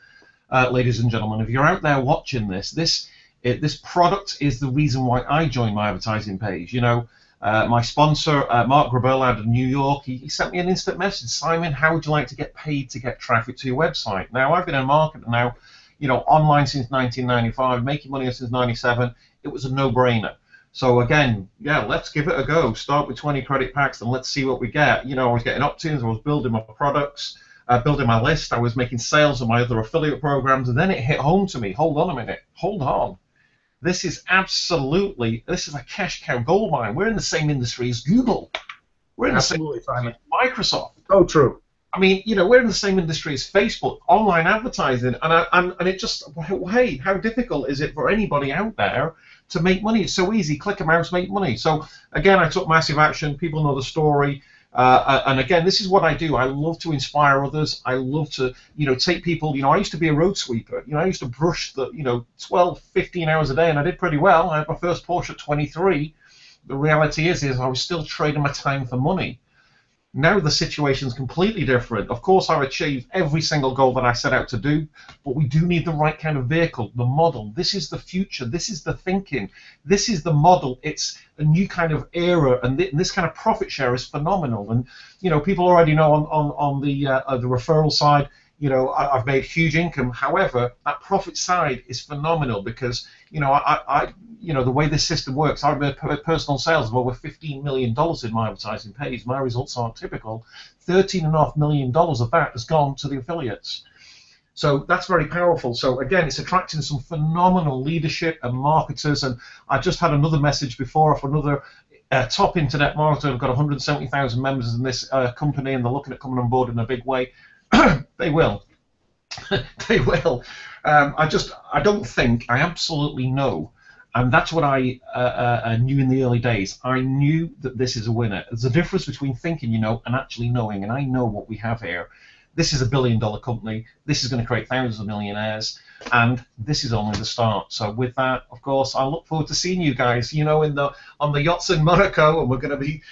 ladies and gentlemen. If you're out there watching this, this product is the reason why I joined my advertising page. You know, my sponsor, Mark Grabel out of New York, he sent me an instant message. Simon, how would you like to get paid to get traffic to your website? Now, I've been in marketing now, you know, online since 1995, making money since 97. It was a no-brainer. So again, yeah, let's give it a go. Start with 20 credit packs and let's see what we get. You know, I was getting opt-ins, I was building my products, building my list, I was making sales of my other affiliate programs, and then it hit home to me. Hold on a minute, hold on. This is absolutely, this is a cash cow gold mine. We're in the same industry as Google. We're in Absolutely, the same Simon. Microsoft. So true. I mean, you know, we're in the same industry as Facebook, online advertising, and it just, hey, how difficult is it for anybody out there to make money? It's so easy, click a mouse, make money. So again, I took massive action. People know the story, and again, this is what I do. I love to inspire others. I love to, you know, take people. You know, I used to be a road sweeper. You know, I used to brush the, you know, 12, 15 hours a day, and I did pretty well. I had my first Porsche at 23. The reality is I was still trading my time for money. Now the situation's completely different. Of course, I've achieved every single goal that I set out to do, but we do need the right kind of vehicle, the model. This is the future. This is the thinking. This is the model. It's a new kind of era, and this kind of profit share is phenomenal. And you know, people already know on the referral side, you know, I've made huge income. However, that profit side is phenomenal because, you know, you know, the way this system works, I've made personal sales of over $15 million in my advertising page. My results aren't typical. $13.5 million of that has gone to the affiliates. So that's very powerful. So again, it's attracting some phenomenal leadership and marketers. And I just had another message before for another top internet marketer. I've got 170,000 members in this company, and they're looking at coming on board in a big way. They will. They will. I don't think, I absolutely know, and that's what I knew in the early days. I knew that this is a winner. There's a difference between thinking, you know, and actually knowing, and I know what we have here. This is a billion-dollar company. This is going to create thousands of millionaires, and this is only the start. So with that, of course, I look forward to seeing you guys, you know, on the yachts in Monaco, and we're going to be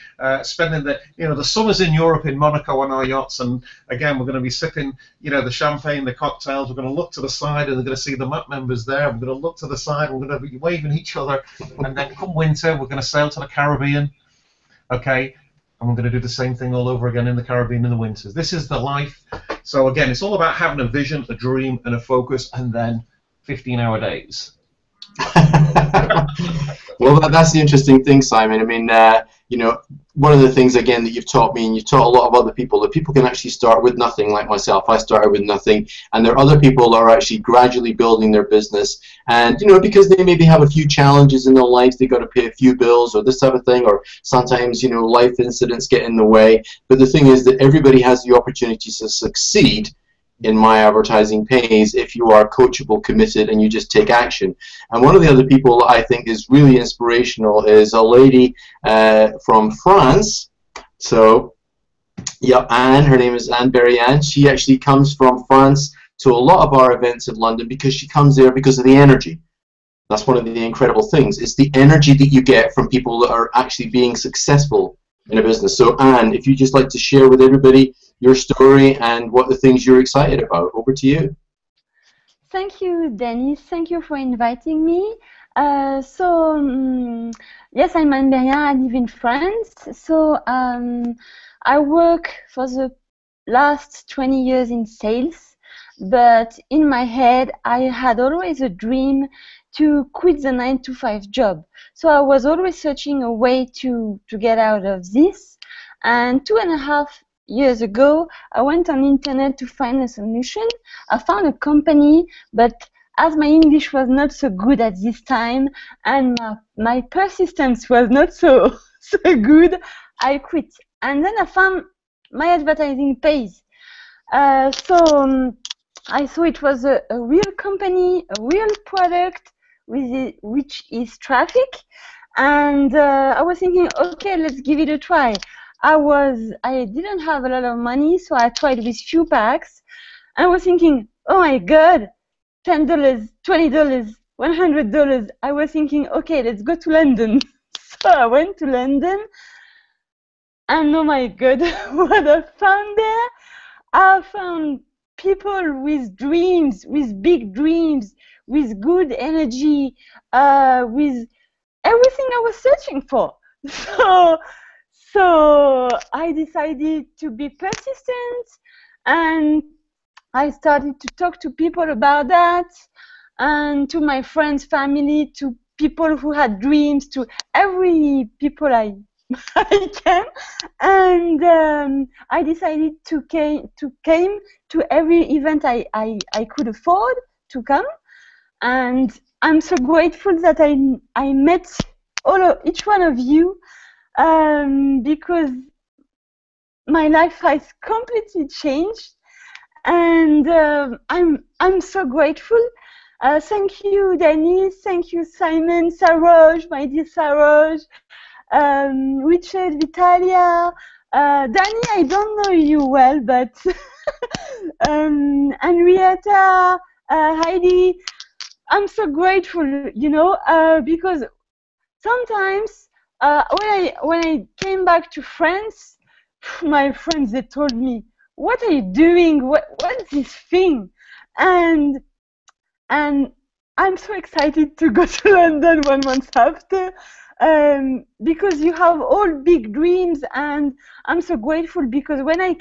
spending the summers in Europe in Monaco on our yachts, and again, we're going to be sipping, you know, the champagne, the cocktails. We're going to look to the side, and we're going to see the MAP members there. We're going to look to the side. We're going to be waving each other, and then come winter, we're going to sail to the Caribbean. Okay. And we're going to do the same thing all over again in the Caribbean in the winters. This is the life. So again, it's all about having a vision, a dream, and a focus, and then 15-hour days. Well, that's the interesting thing, Simon. I mean, you know, one of the things, again, that you've taught me, and you've taught a lot of other people, that people can actually start with nothing, like myself. I started with nothing, and there are other people that are actually gradually building their business. And, you know, because they maybe have a few challenges in their lives, they got to pay a few bills or this type of thing, or sometimes, you know, life incidents get in the way. But the thing is that everybody has the opportunity to succeed in My Advertising Pays if you are coachable, committed, and you just take action. And one of the other people I think is really inspirational is a lady from France. So, yeah, Anne, her name is Anne Berryanne. She actually comes from France to a lot of our events in London because she comes there because of the energy. That's one of the incredible things. It's the energy that you get from people that are actually being successful in a business. So, Anne, if you'd just like to share with everybody your story and what the things you're excited about. Over to you. Thank you, Dennis. Thank you for inviting me. Yes, I'm Anne Berryanne. I live in France. So I work for the last 20 years in sales, but in my head, I had always a dream to quit the 9-to-5 job. So I was always searching a way to get out of this. And 2.5 years ago, I went on internet to find a solution. I found a company, but as my English was not so good at this time and my persistence was not so good, I quit. And then I found My Advertising Pays. I saw it was a real company, a real product, which is traffic. And I was thinking, okay, let's give it a try. I didn't have a lot of money, so I tried with few packs. I was thinking, oh my God, $10, $20, $100. I was thinking, okay, let's go to London. So I went to London, and oh my God, what I found there, I found people with dreams, with big dreams, with good energy, with everything I was searching for. So I decided to be persistent, and I started to talk to people about that, and to my friends, family, to people who had dreams, to every people I can, and I decided to came to every event I could afford to come, and I'm so grateful that I met each one of you, because my life has completely changed, and I'm so grateful. Thank you, Dennis. Thank you, Simon, Saroj, my dear Saroj, Richard, Vitalia, Danny. I don't know you well, but Henrietta, Heidi. I'm so grateful, because sometimes when I came back to France, my friends, they told me, "What are you doing? What's this thing?" And I'm so excited to go to London 1 month after, because you have all big dreams, and I'm so grateful because when I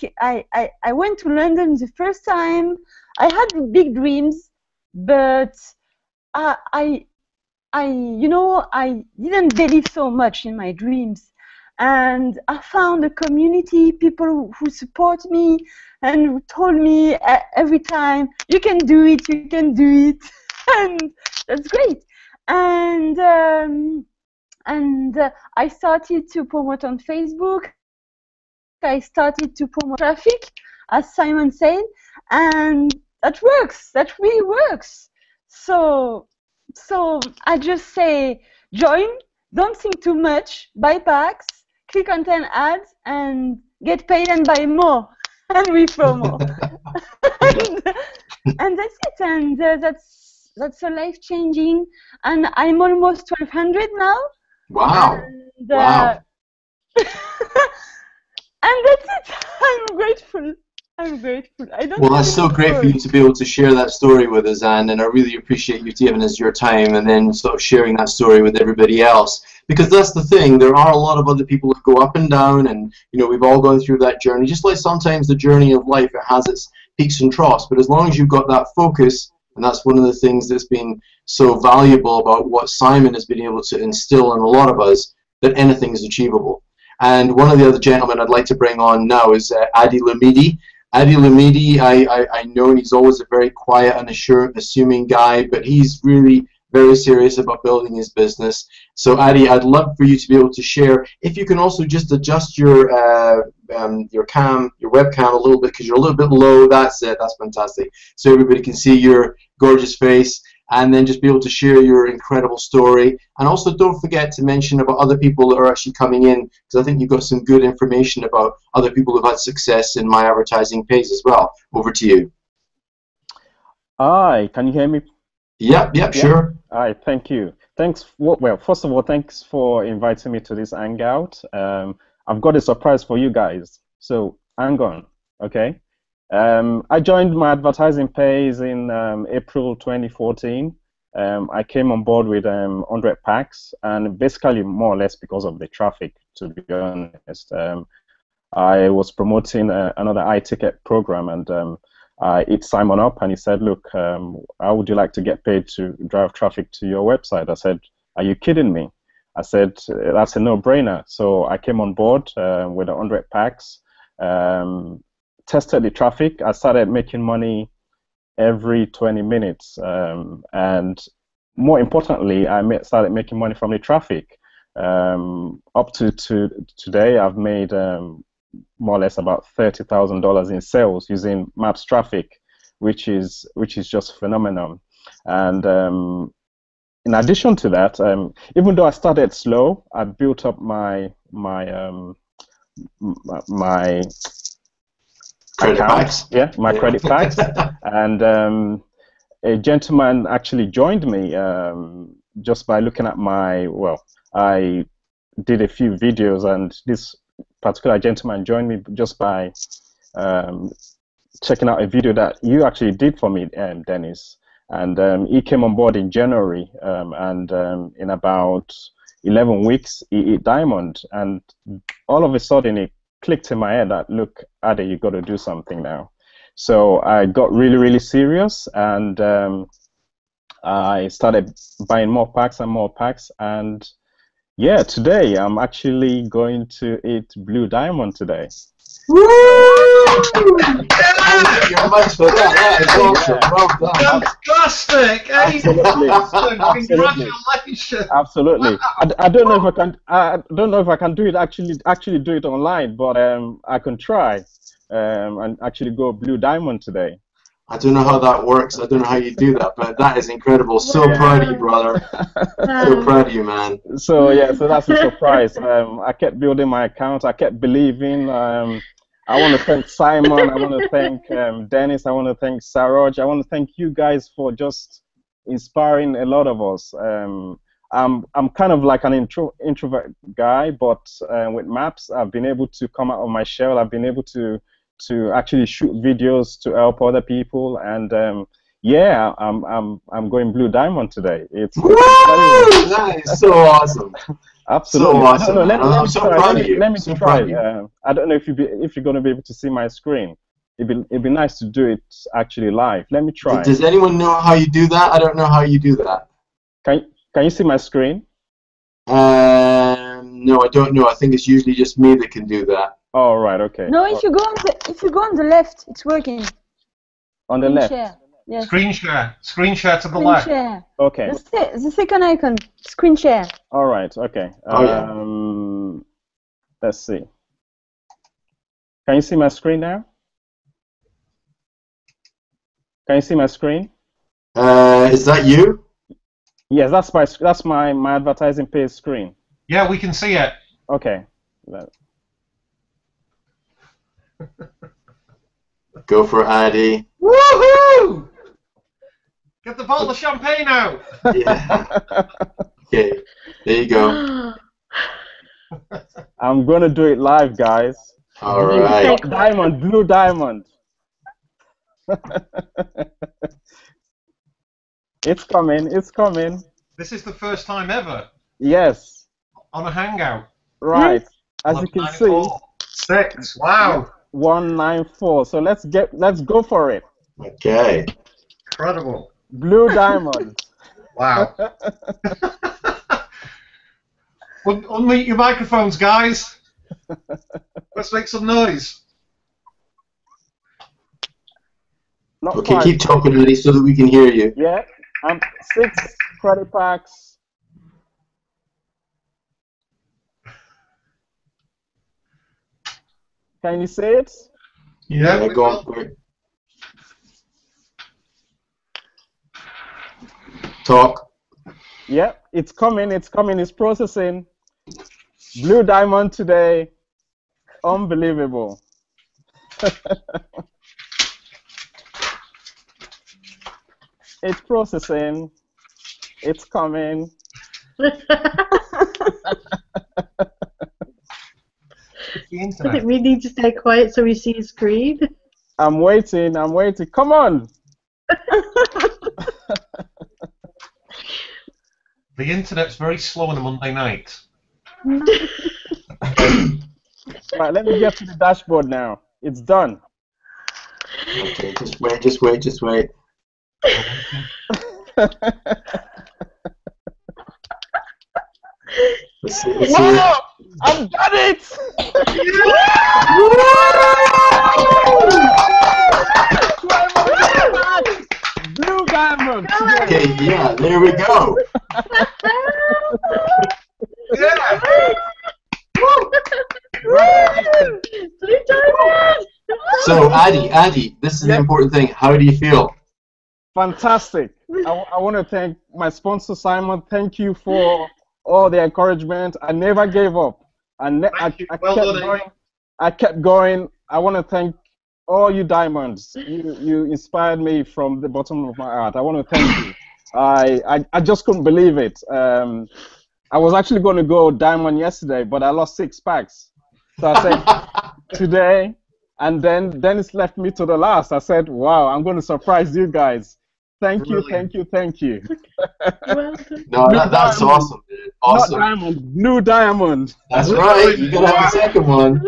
went to London the first time, I had big dreams, but I didn't believe so much in my dreams, and I found a community, people who support me and who told me every time, "You can do it, you can do it," and that's great. And I started to promote on Facebook. I started to promote traffic, as Simon said, and that works. That really works. So I just say, join, don't think too much, buy packs, click on 10 ads, and get paid and buy more, and refer more. and that's it, and that's so life-changing, and I'm almost 1,200 now. Wow. And, wow. and that's it. I'm grateful. I'm grateful. I don't Well, that's so great for you to be able to share that story with us, Anne, and I really appreciate you giving us your time and then sort of sharing that story with everybody else. Because that's the thing, there are a lot of other people who go up and down, and we've all gone through that journey. Just like sometimes the journey of life, it has its peaks and troughs, but as long as you've got that focus, and that's one of the things that's been so valuable about what Simon has been able to instill in a lot of us, that anything is achievable. And one of the other gentlemen I'd like to bring on now is Adi Lumidi. Adi Lumidi, I know he's always a very quiet and assuming guy, but he's really very serious about building his business. So Adi, I'd love for you to be able to share. If you can also just adjust your webcam a little bit, because you're a little bit low. That's it. That's fantastic. So everybody can see your gorgeous face, and then just be able to share your incredible story. And also don't forget to mention about other people that are actually coming in, because I think you've got some good information about other people who've had success in My Advertising Pays as well. Over to you. Hi, can you hear me? Yep, sure. All right, thank you. Thanks. Well, first of all, thanks for inviting me to this Hangout. I've got a surprise for you guys. So hang on, okay? I joined My Advertising Pays in April 2014. I came on board with 100 packs, and basically more or less because of the traffic, to be honest. I was promoting another iTicket program, and I hit Simon up, and he said, "Look, how would you like to get paid to drive traffic to your website?" I said, "Are you kidding me?" I said, "That's a no-brainer." So I came on board with 100 packs. Tested the traffic. I started making money every 20 minutes, and more importantly, I started making money from the traffic. Up to today, I've made more or less about $30,000 in sales using Maps traffic, which is just phenomenal. And in addition to that, even though I started slow, I built up my credit account, packs. Yeah, my credit packs, and a gentleman actually joined me just by looking at I did a few videos, and this particular gentleman joined me just by checking out a video that you actually did for me, Dennis, and he came on board in January, and in about 11 weeks he hit diamond, and all of a sudden it clicked in my head that, look, Ade, you got to do something now. So I got really serious, and I started buying more packs and more packs. And yeah, today I'm actually going to eat Blue Diamond today. Woo! Thank you very much for that. That is awesome. Well done. Fantastic! Absolutely. Congratulations. Absolutely. Wow. I don't know if I can. I don't know if I can do it. Actually do it online, but I can try. And actually go Blue Diamond today. I don't know how that works. I don't know how you do that, but that is incredible. So proud of you, brother. So proud of you, man. So yeah, so that's a surprise. I kept building my account. I kept believing. I want to thank Simon. I want to thank Dennis. I want to thank Saroj. I want to thank you guys for just inspiring a lot of us. I'm kind of like an introvert guy, but with Maps, I've been able to come out of my shell. I've been able to actually shoot videos to help other people, and yeah, I'm going Blue Diamond today. It's that is so awesome. Absolutely. So awesome. No, I'm so proud of you. Let me try. I don't know if you're going to be able to see my screen. It'd be nice to do it actually live. Let me try. Does anyone know how you do that? I don't know how you do that. Can you see my screen? No, I don't know. I think it's usually just me that can do that. Oh, right. Okay. No, if you go on the left, it's working. On the left. Share. Yes. Screen share to the Screen left. Share. Okay. The second icon, screen share. All right. Okay. Let's see. Can you see my screen now? Can you see my screen? Is that you? Yes, that's my advertising page screen. Yeah, we can see it. Okay. Go for Addy. Woohoo! Get the bottle of champagne out. Yeah. Okay. There you go. I'm gonna do it live, guys. All right. Diamond, Blue Diamond. It's coming. It's coming. This is the first time ever. Yes. On a Hangout. Right. As you can see. 6. Wow. 194. So let's go for it. Okay. Incredible. Blue Diamond. Wow. Unmute your microphones, guys. Let's make some noise. Okay, keep talking, Eddie, so that we can hear you. Yeah. 6 credit packs. Can you see it? Yeah, go on. Talk. Yeah, it's coming, it's coming, it's processing. Blue Diamond today. Unbelievable. It's processing. It's coming. I think we need to stay quiet so we see his screen. I'm waiting. Come on. The internet's very slow on a Monday night. Right, let me get to the dashboard now. It's done. Okay, just wait. Let's see. Whoa! I've done it! Blue Diamond! Okay, yeah, there we go. Yeah! Blue Diamond! So, Addy, this is the important thing. How do you feel? Fantastic. I want to thank my sponsor, Simon. Thank you for all the encouragement. I never gave up. I kept going. I want to thank all you diamonds. You inspired me from the bottom of my heart. I want to thank you. I just couldn't believe it. I was actually going to go diamond yesterday, but I lost 6 packs. So I said today, and then Dennis left me to the last. I said, wow, I'm going to surprise you guys. Thank you. No, that's awesome, dude. Awesome. Not diamond, Blue Diamond. That's right. You're going to have a second one.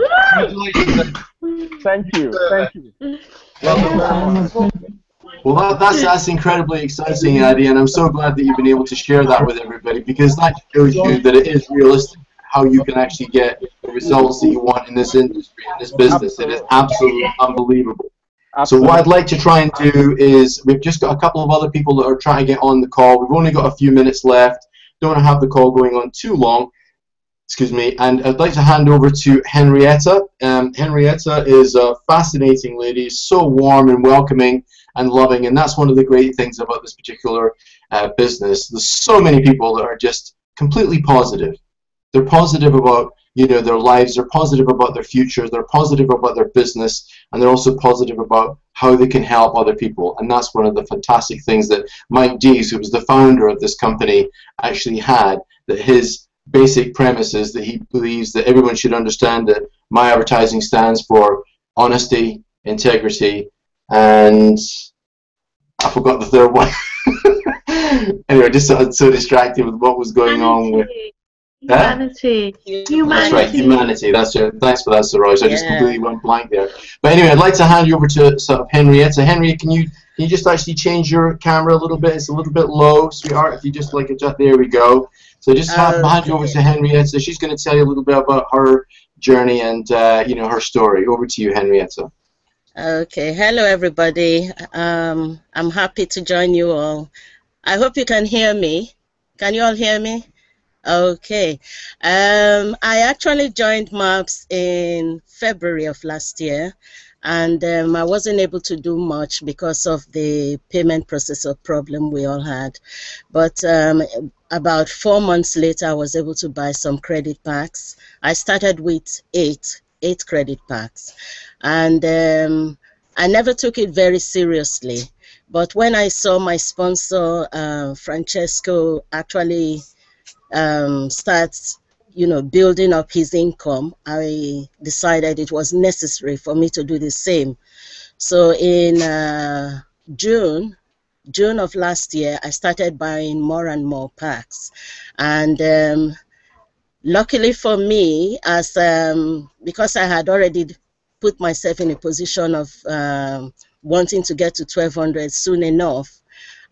Thank you. Well, that's incredibly exciting, Addy, and I'm so glad that you've been able to share that with everybody, because that shows you that it is realistic how you can actually get the results that you want in this industry, in this business. It is absolutely unbelievable. So what I'd like to try and do is, we've just got a couple of other people that are trying to get on the call. We've only got a few minutes left. Don't want to have the call going on too long. Excuse me. And I'd like to hand over to Henrietta. Henrietta is a fascinating lady, so warm and welcoming and loving, and that's one of the great things about this particular business. There's so many people that are just completely positive. They're positive about, you know, their lives, they're positive about their future, they're positive about their business, and they're also positive about how they can help other people. And that's one of the fantastic things that Mike Dees, who was the founder of this company, actually had, that his basic premise is that he believes that everyone should understand that My Advertising stands for honesty, integrity, and I forgot the third one. Anyway, just so distracted with what was going on with humanity. That's right, humanity. That's it. Thanks for that, Suraj. I just completely went blank there. But anyway, I'd like to hand you over to sort of Henrietta. Henrietta, can you just actually change your camera a little bit? It's a little bit low, sweetheart. If you just like adjust, there we go. So just hand you over to Henrietta. She's going to tell you a little bit about her journey and you know, her story. Over to you, Henrietta. Okay, hello everybody. I'm happy to join you all. I hope you can hear me. Can you all hear me? Okay. I actually joined MAPS in February of last year, and I wasn't able to do much because of the payment processor problem we all had. But about 4 months later, I was able to buy some credit packs. I started with eight credit packs, and I never took it very seriously. But when I saw my sponsor, Francesco, actually start, you know, building up his income, I decided it was necessary for me to do the same. So in June of last year, I started buying more and more packs, and luckily for me, as because I had already put myself in a position of wanting to get to 1,200 soon enough,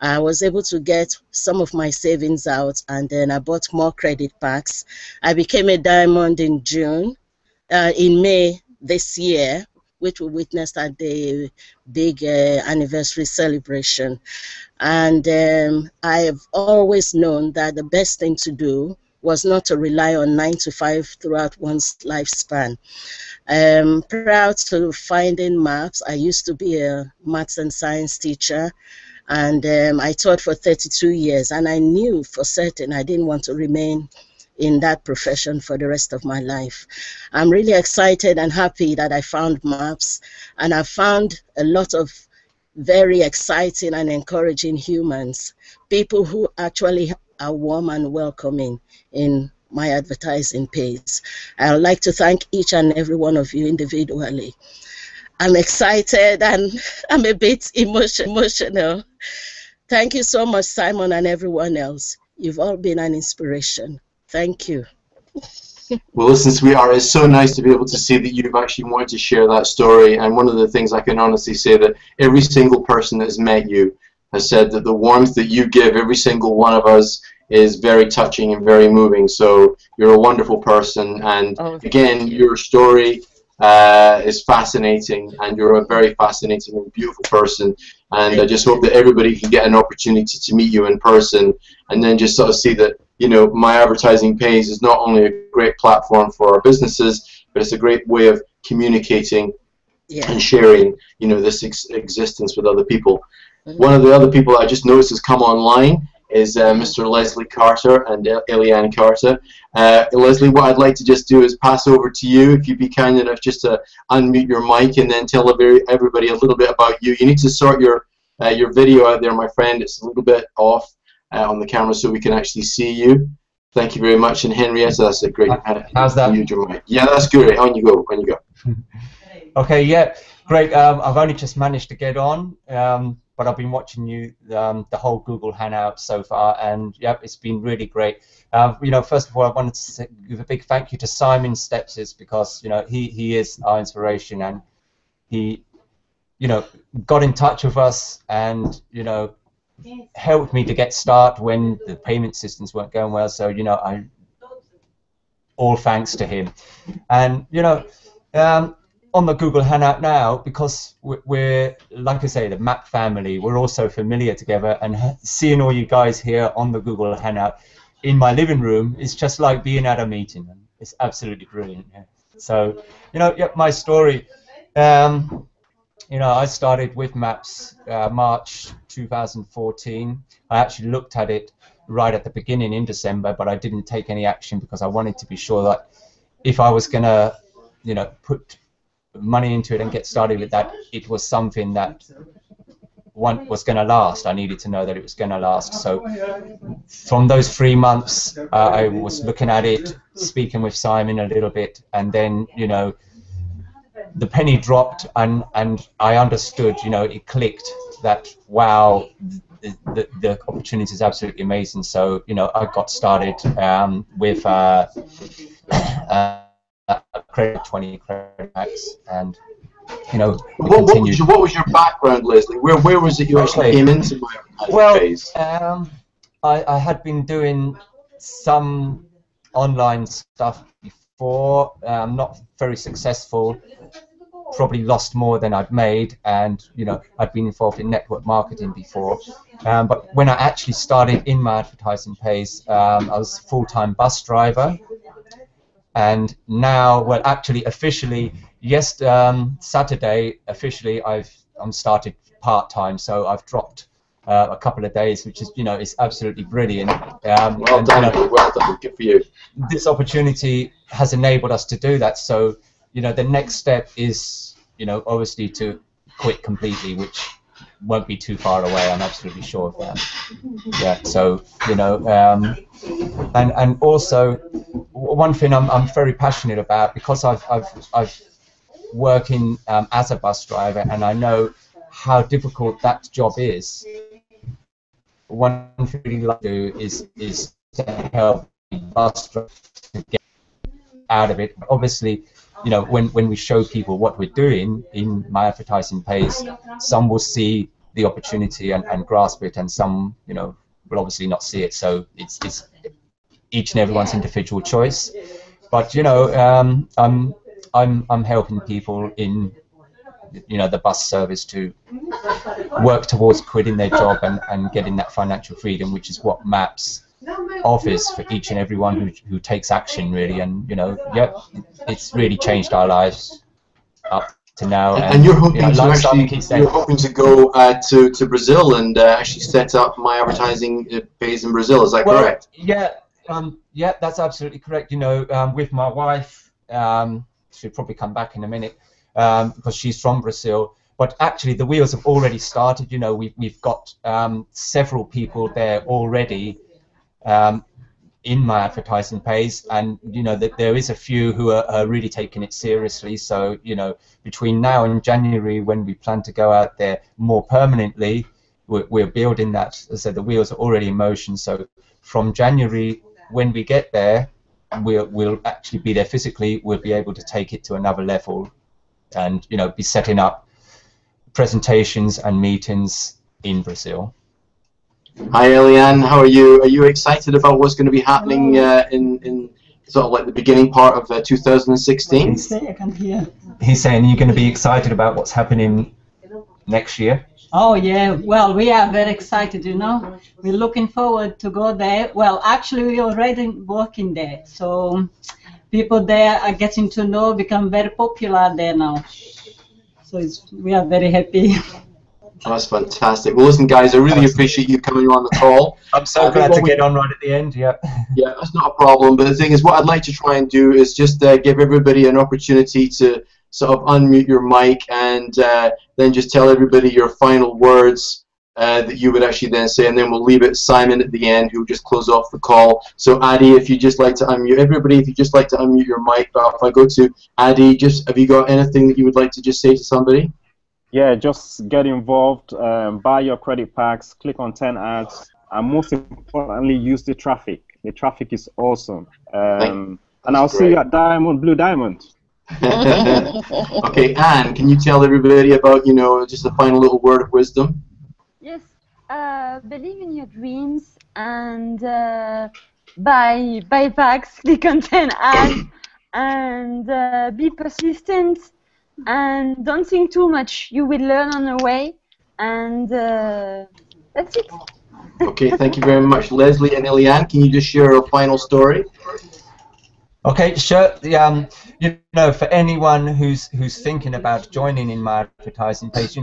I was able to get some of my savings out, and then I bought more credit packs. I became a diamond in in May this year, which we witnessed at the big anniversary celebration. And I have always known that the best thing to do was not to rely on 9 to 5 throughout one's lifespan. Prior to finding MAPS, I used to be a maths and science teacher, and I taught for 32 years, and I knew for certain I didn't want to remain in that profession for the rest of my life. I'm really excited and happy that I found MAPS, and I found a lot of very exciting and encouraging humans, people who actually are warm and welcoming in my advertising page. I would like to thank each and every one of you individually. I'm excited and I'm a bit emotional. Thank you so much, Simon, and everyone else. You've all been an inspiration. Thank you. Well, listen, sweetheart, it's so nice to be able to see that you've actually wanted to share that story. And one of the things I can honestly say, that every single person that has met you has said that the warmth that you give every single one of us is very touching and very moving. So you're a wonderful person. And again, your story is fascinating, and you're a very fascinating and beautiful person. And I just hope that everybody can get an opportunity to meet you in person, and then just sort of see that, you know, My Advertising Pays is not only a great platform for our businesses, but it's a great way of communicating and sharing, you know, this existence with other people. One of the other people I just noticed has come online is Mr. Leslie Carter and Eliane Carter. Leslie, what I'd like to just do is pass over to you, if you'd be kind enough just to unmute your mic and then tell everybody a little bit about you. You need to sort your video out there, my friend. It's a little bit off on the camera so we can actually see you. Thank you very much. And Henrietta, that's a great. How's that? Your mic. Yeah, that's good. On you go. On you go. Okay, yeah, great. I've only just managed to get on. But I've been watching you the whole Google Hangout so far, and yeah, it's been really great. You know, first of all, I wanted to give a big thank you to Simon Stepsis, because you know he is our inspiration, and he you know, got in touch with us and, you know, helped me to get started when the payment systems weren't going well. So, you know, all thanks to him. And, you know, on the Google Hangout now, because we're, like I say, the MAP family, we're also familiar together, and seeing all you guys here on the Google Hangout in my living room is just like being at a meeting. It's absolutely brilliant. Yeah. So, you know, yeah, my story, you know, I started with MAPS March 2014. I actually looked at it right at the beginning in December, but I didn't take any action because I wanted to be sure that if I was going to, you know, put money into it and get started with that, it was something that was going to last. I needed to know that it was going to last. So from those 3 months, I was looking at it, speaking with Simon a little bit, and then, you know, the penny dropped, and I understood, you know, it clicked that, wow, the opportunity is absolutely amazing. So, you know, I got started with credit 20 credit packs, and, you know, what was your background, Leslie? Where was it you actually came into my phase? I had been doing some online stuff before, not very successful, probably lost more than I'd made, and, you know, I'd been involved in network marketing before. But when I actually started in my advertising phase, I was a full-time bus driver. And now, well, actually, officially, yes, Saturday, officially, I'm started part-time, so I've dropped a couple of days, which is, you know, is absolutely brilliant. Well done, you know, well done, good for you. This opportunity has enabled us to do that, so, you know, the next step is, you know, obviously to quit completely, which won't be too far away, I'm absolutely sure of that. Yeah, so, you know, and also, one thing I'm very passionate about, because I've working as a bus driver, and I know how difficult that job is. One thing I really like to do is to help bus drivers to get out of it. Obviously, you know, when we show people what we're doing in my advertising phase, some will see the opportunity and grasp it, and some, you know, will obviously not see it. So it's each and everyone's individual choice. But, you know, I'm helping people in, you know, the bus service to work towards quitting their job and getting that financial freedom, which is what MAPS offers for each and everyone who takes action, really. And, you know, yeah, it's really changed our lives up to now. And you're hoping, you know, to actually, you're hoping to go to Brazil and actually set up my advertising phase in Brazil. Is that correct? Yeah, yeah, that's absolutely correct. You know, with my wife, she'll probably come back in a minute because she's from Brazil. But actually, the wheels have already started. You know, we've got several people there already in my advertising phase, and, you know, that there is a few who are really taking it seriously. So, you know, between now and January, when we plan to go out there more permanently, we're building that. As I said, the wheels are already in motion. So from January, when we get there, we'll actually be there physically. We'll be able to take it to another level, and, you know, be setting up presentations and meetings in Brazil. Hi, Eliane. How are you? Are you excited about what's going to be happening in sort of like the beginning part of 2016? I can hear. He's saying you're going to be excited about what's happening next year. Oh yeah, well, we are very excited, you know. We're looking forward to go there. Well, actually, we're already working there, so people there are getting to know, become very popular there now. So we are very happy. Oh, that's fantastic. Well, listen, guys, I really appreciate you coming on the call. I'm so glad to get on right at the end. Yeah. Yeah, that's not a problem. But the thing is, what I'd like to try and do is just give everybody an opportunity to sort of unmute your mic and then just tell everybody your final words that you would actually then say, and then we'll leave it Simon at the end, who will just close off the call. So Adi, if you just like to unmute everybody, if you just like to unmute your mic. But if I go to Adi, just have you got anything that you would like to just say to somebody? Yeah, just get involved, buy your credit packs, click on 10 ads, and most importantly, use the traffic. The traffic is awesome. And I'll see you at Blue Diamond. Okay, Anne, can you tell everybody about, just a final little word of wisdom? Yes, believe in your dreams and buy packs, click on 10 ads, and be persistent and don't think too much. You will learn on the way, and that's it. Okay, thank you very much. Leslie and Eliane, can you just share a final story? Okay, sure. For anyone who's thinking about joining in my advertising page,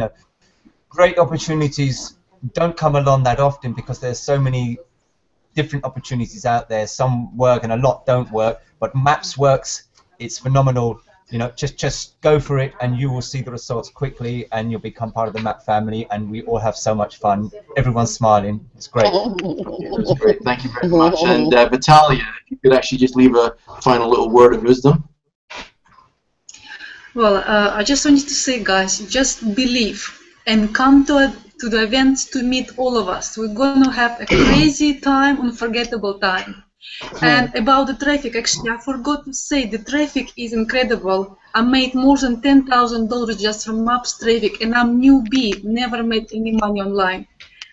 great opportunities don't come along that often because there's so many different opportunities out there. Some work and a lot don't work, but MAPS works. It's phenomenal. Just go for it, and you will see the results quickly, and you'll become part of the MAP family. And we all have so much fun. Everyone's smiling. It's great. Okay, that's great. Thank you very much. And Vitalia, if you could actually just leave a final little word of wisdom. Well, I just wanted to say, guys, just believe and come to the event to meet all of us. We're going to have a crazy time, unforgettable time. And about the traffic, actually, I forgot to say the traffic is incredible. I made more than $10,000 just from MAPS traffic, and I'm newbie, never made any money online.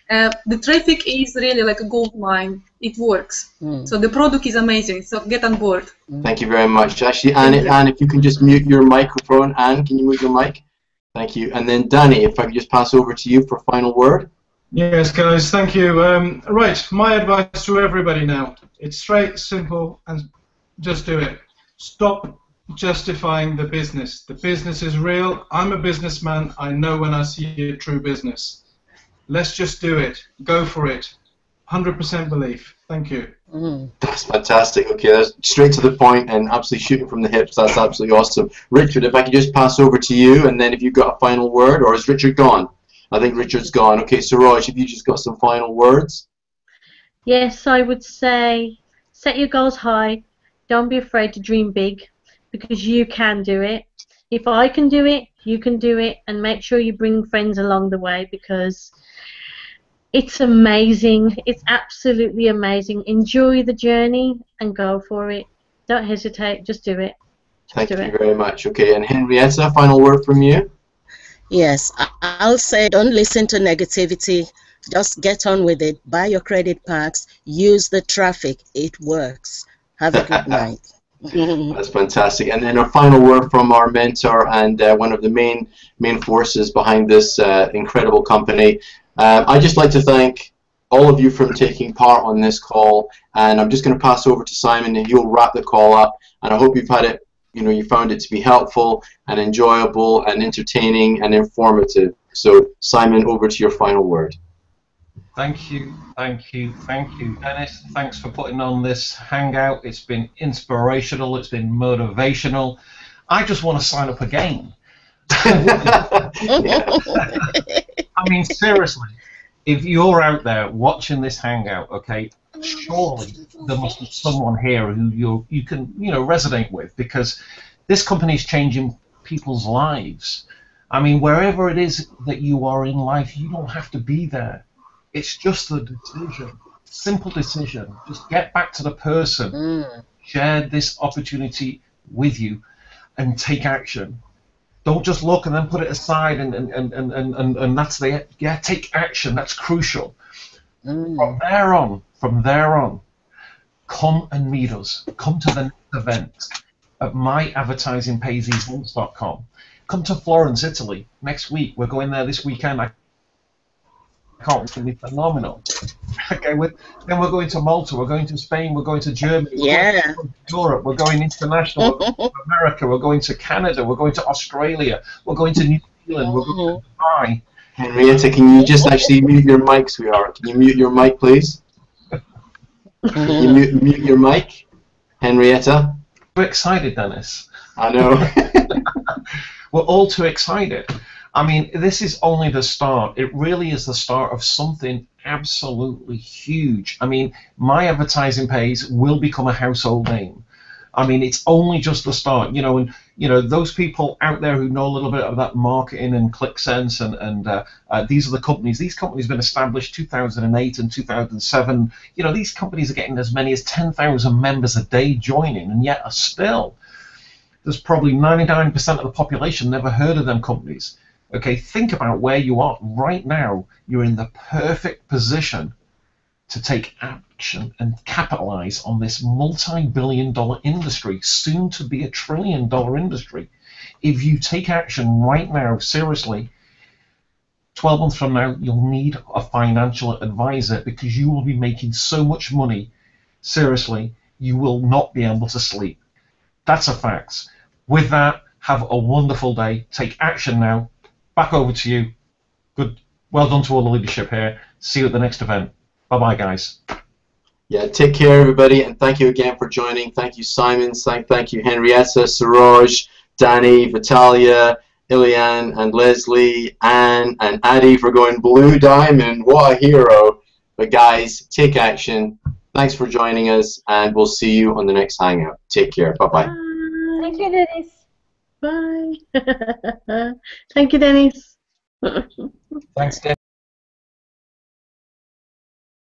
The traffic is really like a gold mine. It works. So the product is amazing. So get on board. Thank you very much. Actually, Anne, if you can just mute your microphone. Anne, can you mute your mic? Thank you. And then Danny, if I could just pass over to you for a final word. Yes, guys, thank you. Right, my advice to everybody now. It's straight, simple, and just do it. Stop justifying the business. The business is real. I'm a businessman. I know when I see a true business. Let's just do it. Go for it. 100% belief. Thank you. That's fantastic. Okay, that's straight to the point and absolutely shooting from the hips. That's absolutely awesome. Richard, if I could just pass over to you, and then if you've got a final word, or is Richard gone? I think Richard's gone. Okay, Suraj, if you just got some final words. Yes, I would say set your goals high. Don't be afraid to dream big, because you can do it. If I can do it, you can do it, and make sure you bring friends along the way, because it's amazing. It's absolutely amazing. Enjoy the journey and go for it. Don't hesitate. Just do it. Thank you very much. Okay, and Henrietta, final word from you? Yes, I'll say don't listen to negativity. Just get on with it. Buy your credit packs. Use the traffic. It works. Have a good night. That's fantastic. And then a final word from our mentor and one of the main forces behind this incredible company. I'd just like to thank all of you for taking part on this call, and I'm just going to pass over to Simon, and he'll wrap the call up. And I hope you've had it, you found it to be helpful and enjoyable and entertaining and informative. So Simon, over to your final word. Thank you, Dennis. Thanks for putting on this hangout. It's been inspirational. It's been motivational. I just want to sign up again. I mean, seriously, if you're out there watching this hangout, okay, surely there must be someone here who you can resonate with, because this company is changing people's lives. I mean, wherever it is that you are in life, you don't have to be there. It's just a decision, simple decision. Just get back to the person, share this opportunity with you, and take action. Don't just look and then put it aside and that's the take action. That's crucial. From there on, come and meet us. Come to the next event at myadvertisingpaysevents.com. Come to Florence, Italy next week. We're going there this weekend. I can't. It's going to be phenomenal. Okay, then we're going to Malta. We're going to Spain. We're going to Germany. We're going to Europe. We're going international. We're going to America. We're going to Canada. We're going to Australia. We're going to New Zealand. We're going to Dubai. Henrietta, can you just actually mute your mic, sweetheart? Can you mute your mic, please? Can you mute your mic, Henrietta? We're excited, Dennis. I know. We're all too excited. I mean, this is only the start. It really is the start of something absolutely huge. I mean, My Advertising Pays will become a household name. I mean, it's only just the start, and those people out there who know a little bit about marketing and ClickSense and these are the companies. These companies have been established 2008 and 2007. These companies are getting as many as 10,000 members a day joining, and yet are still there's probably 99% of the population never heard of them companies. Okay, think about where you are right now. You're in the perfect position to take action and capitalize on this multi-billion-dollar industry, soon to be a trillion-dollar industry. If you take action right now, seriously, 12 months from now, you'll need a financial advisor because you will be making so much money. Seriously, you will not be able to sleep. That's a fact. With that, have a wonderful day. Take action now. Back over to you. Good. Well done to all the leadership here. See you at the next event. Bye-bye, guys. Yeah, take care, everybody, and thank you again for joining. Thank you, Simon. Thank you, Henrietta, Saroj, Danny, Vitalia, Ilian, and Leslie, Anne, and Addy for going Blue Diamond. What a hero. But guys, take action. Thanks for joining us, and we'll see you on the next Hangout. Take care. Bye-bye. Thank you, Dennis. Bye. Thank you, Dennis. Thanks, Dennis.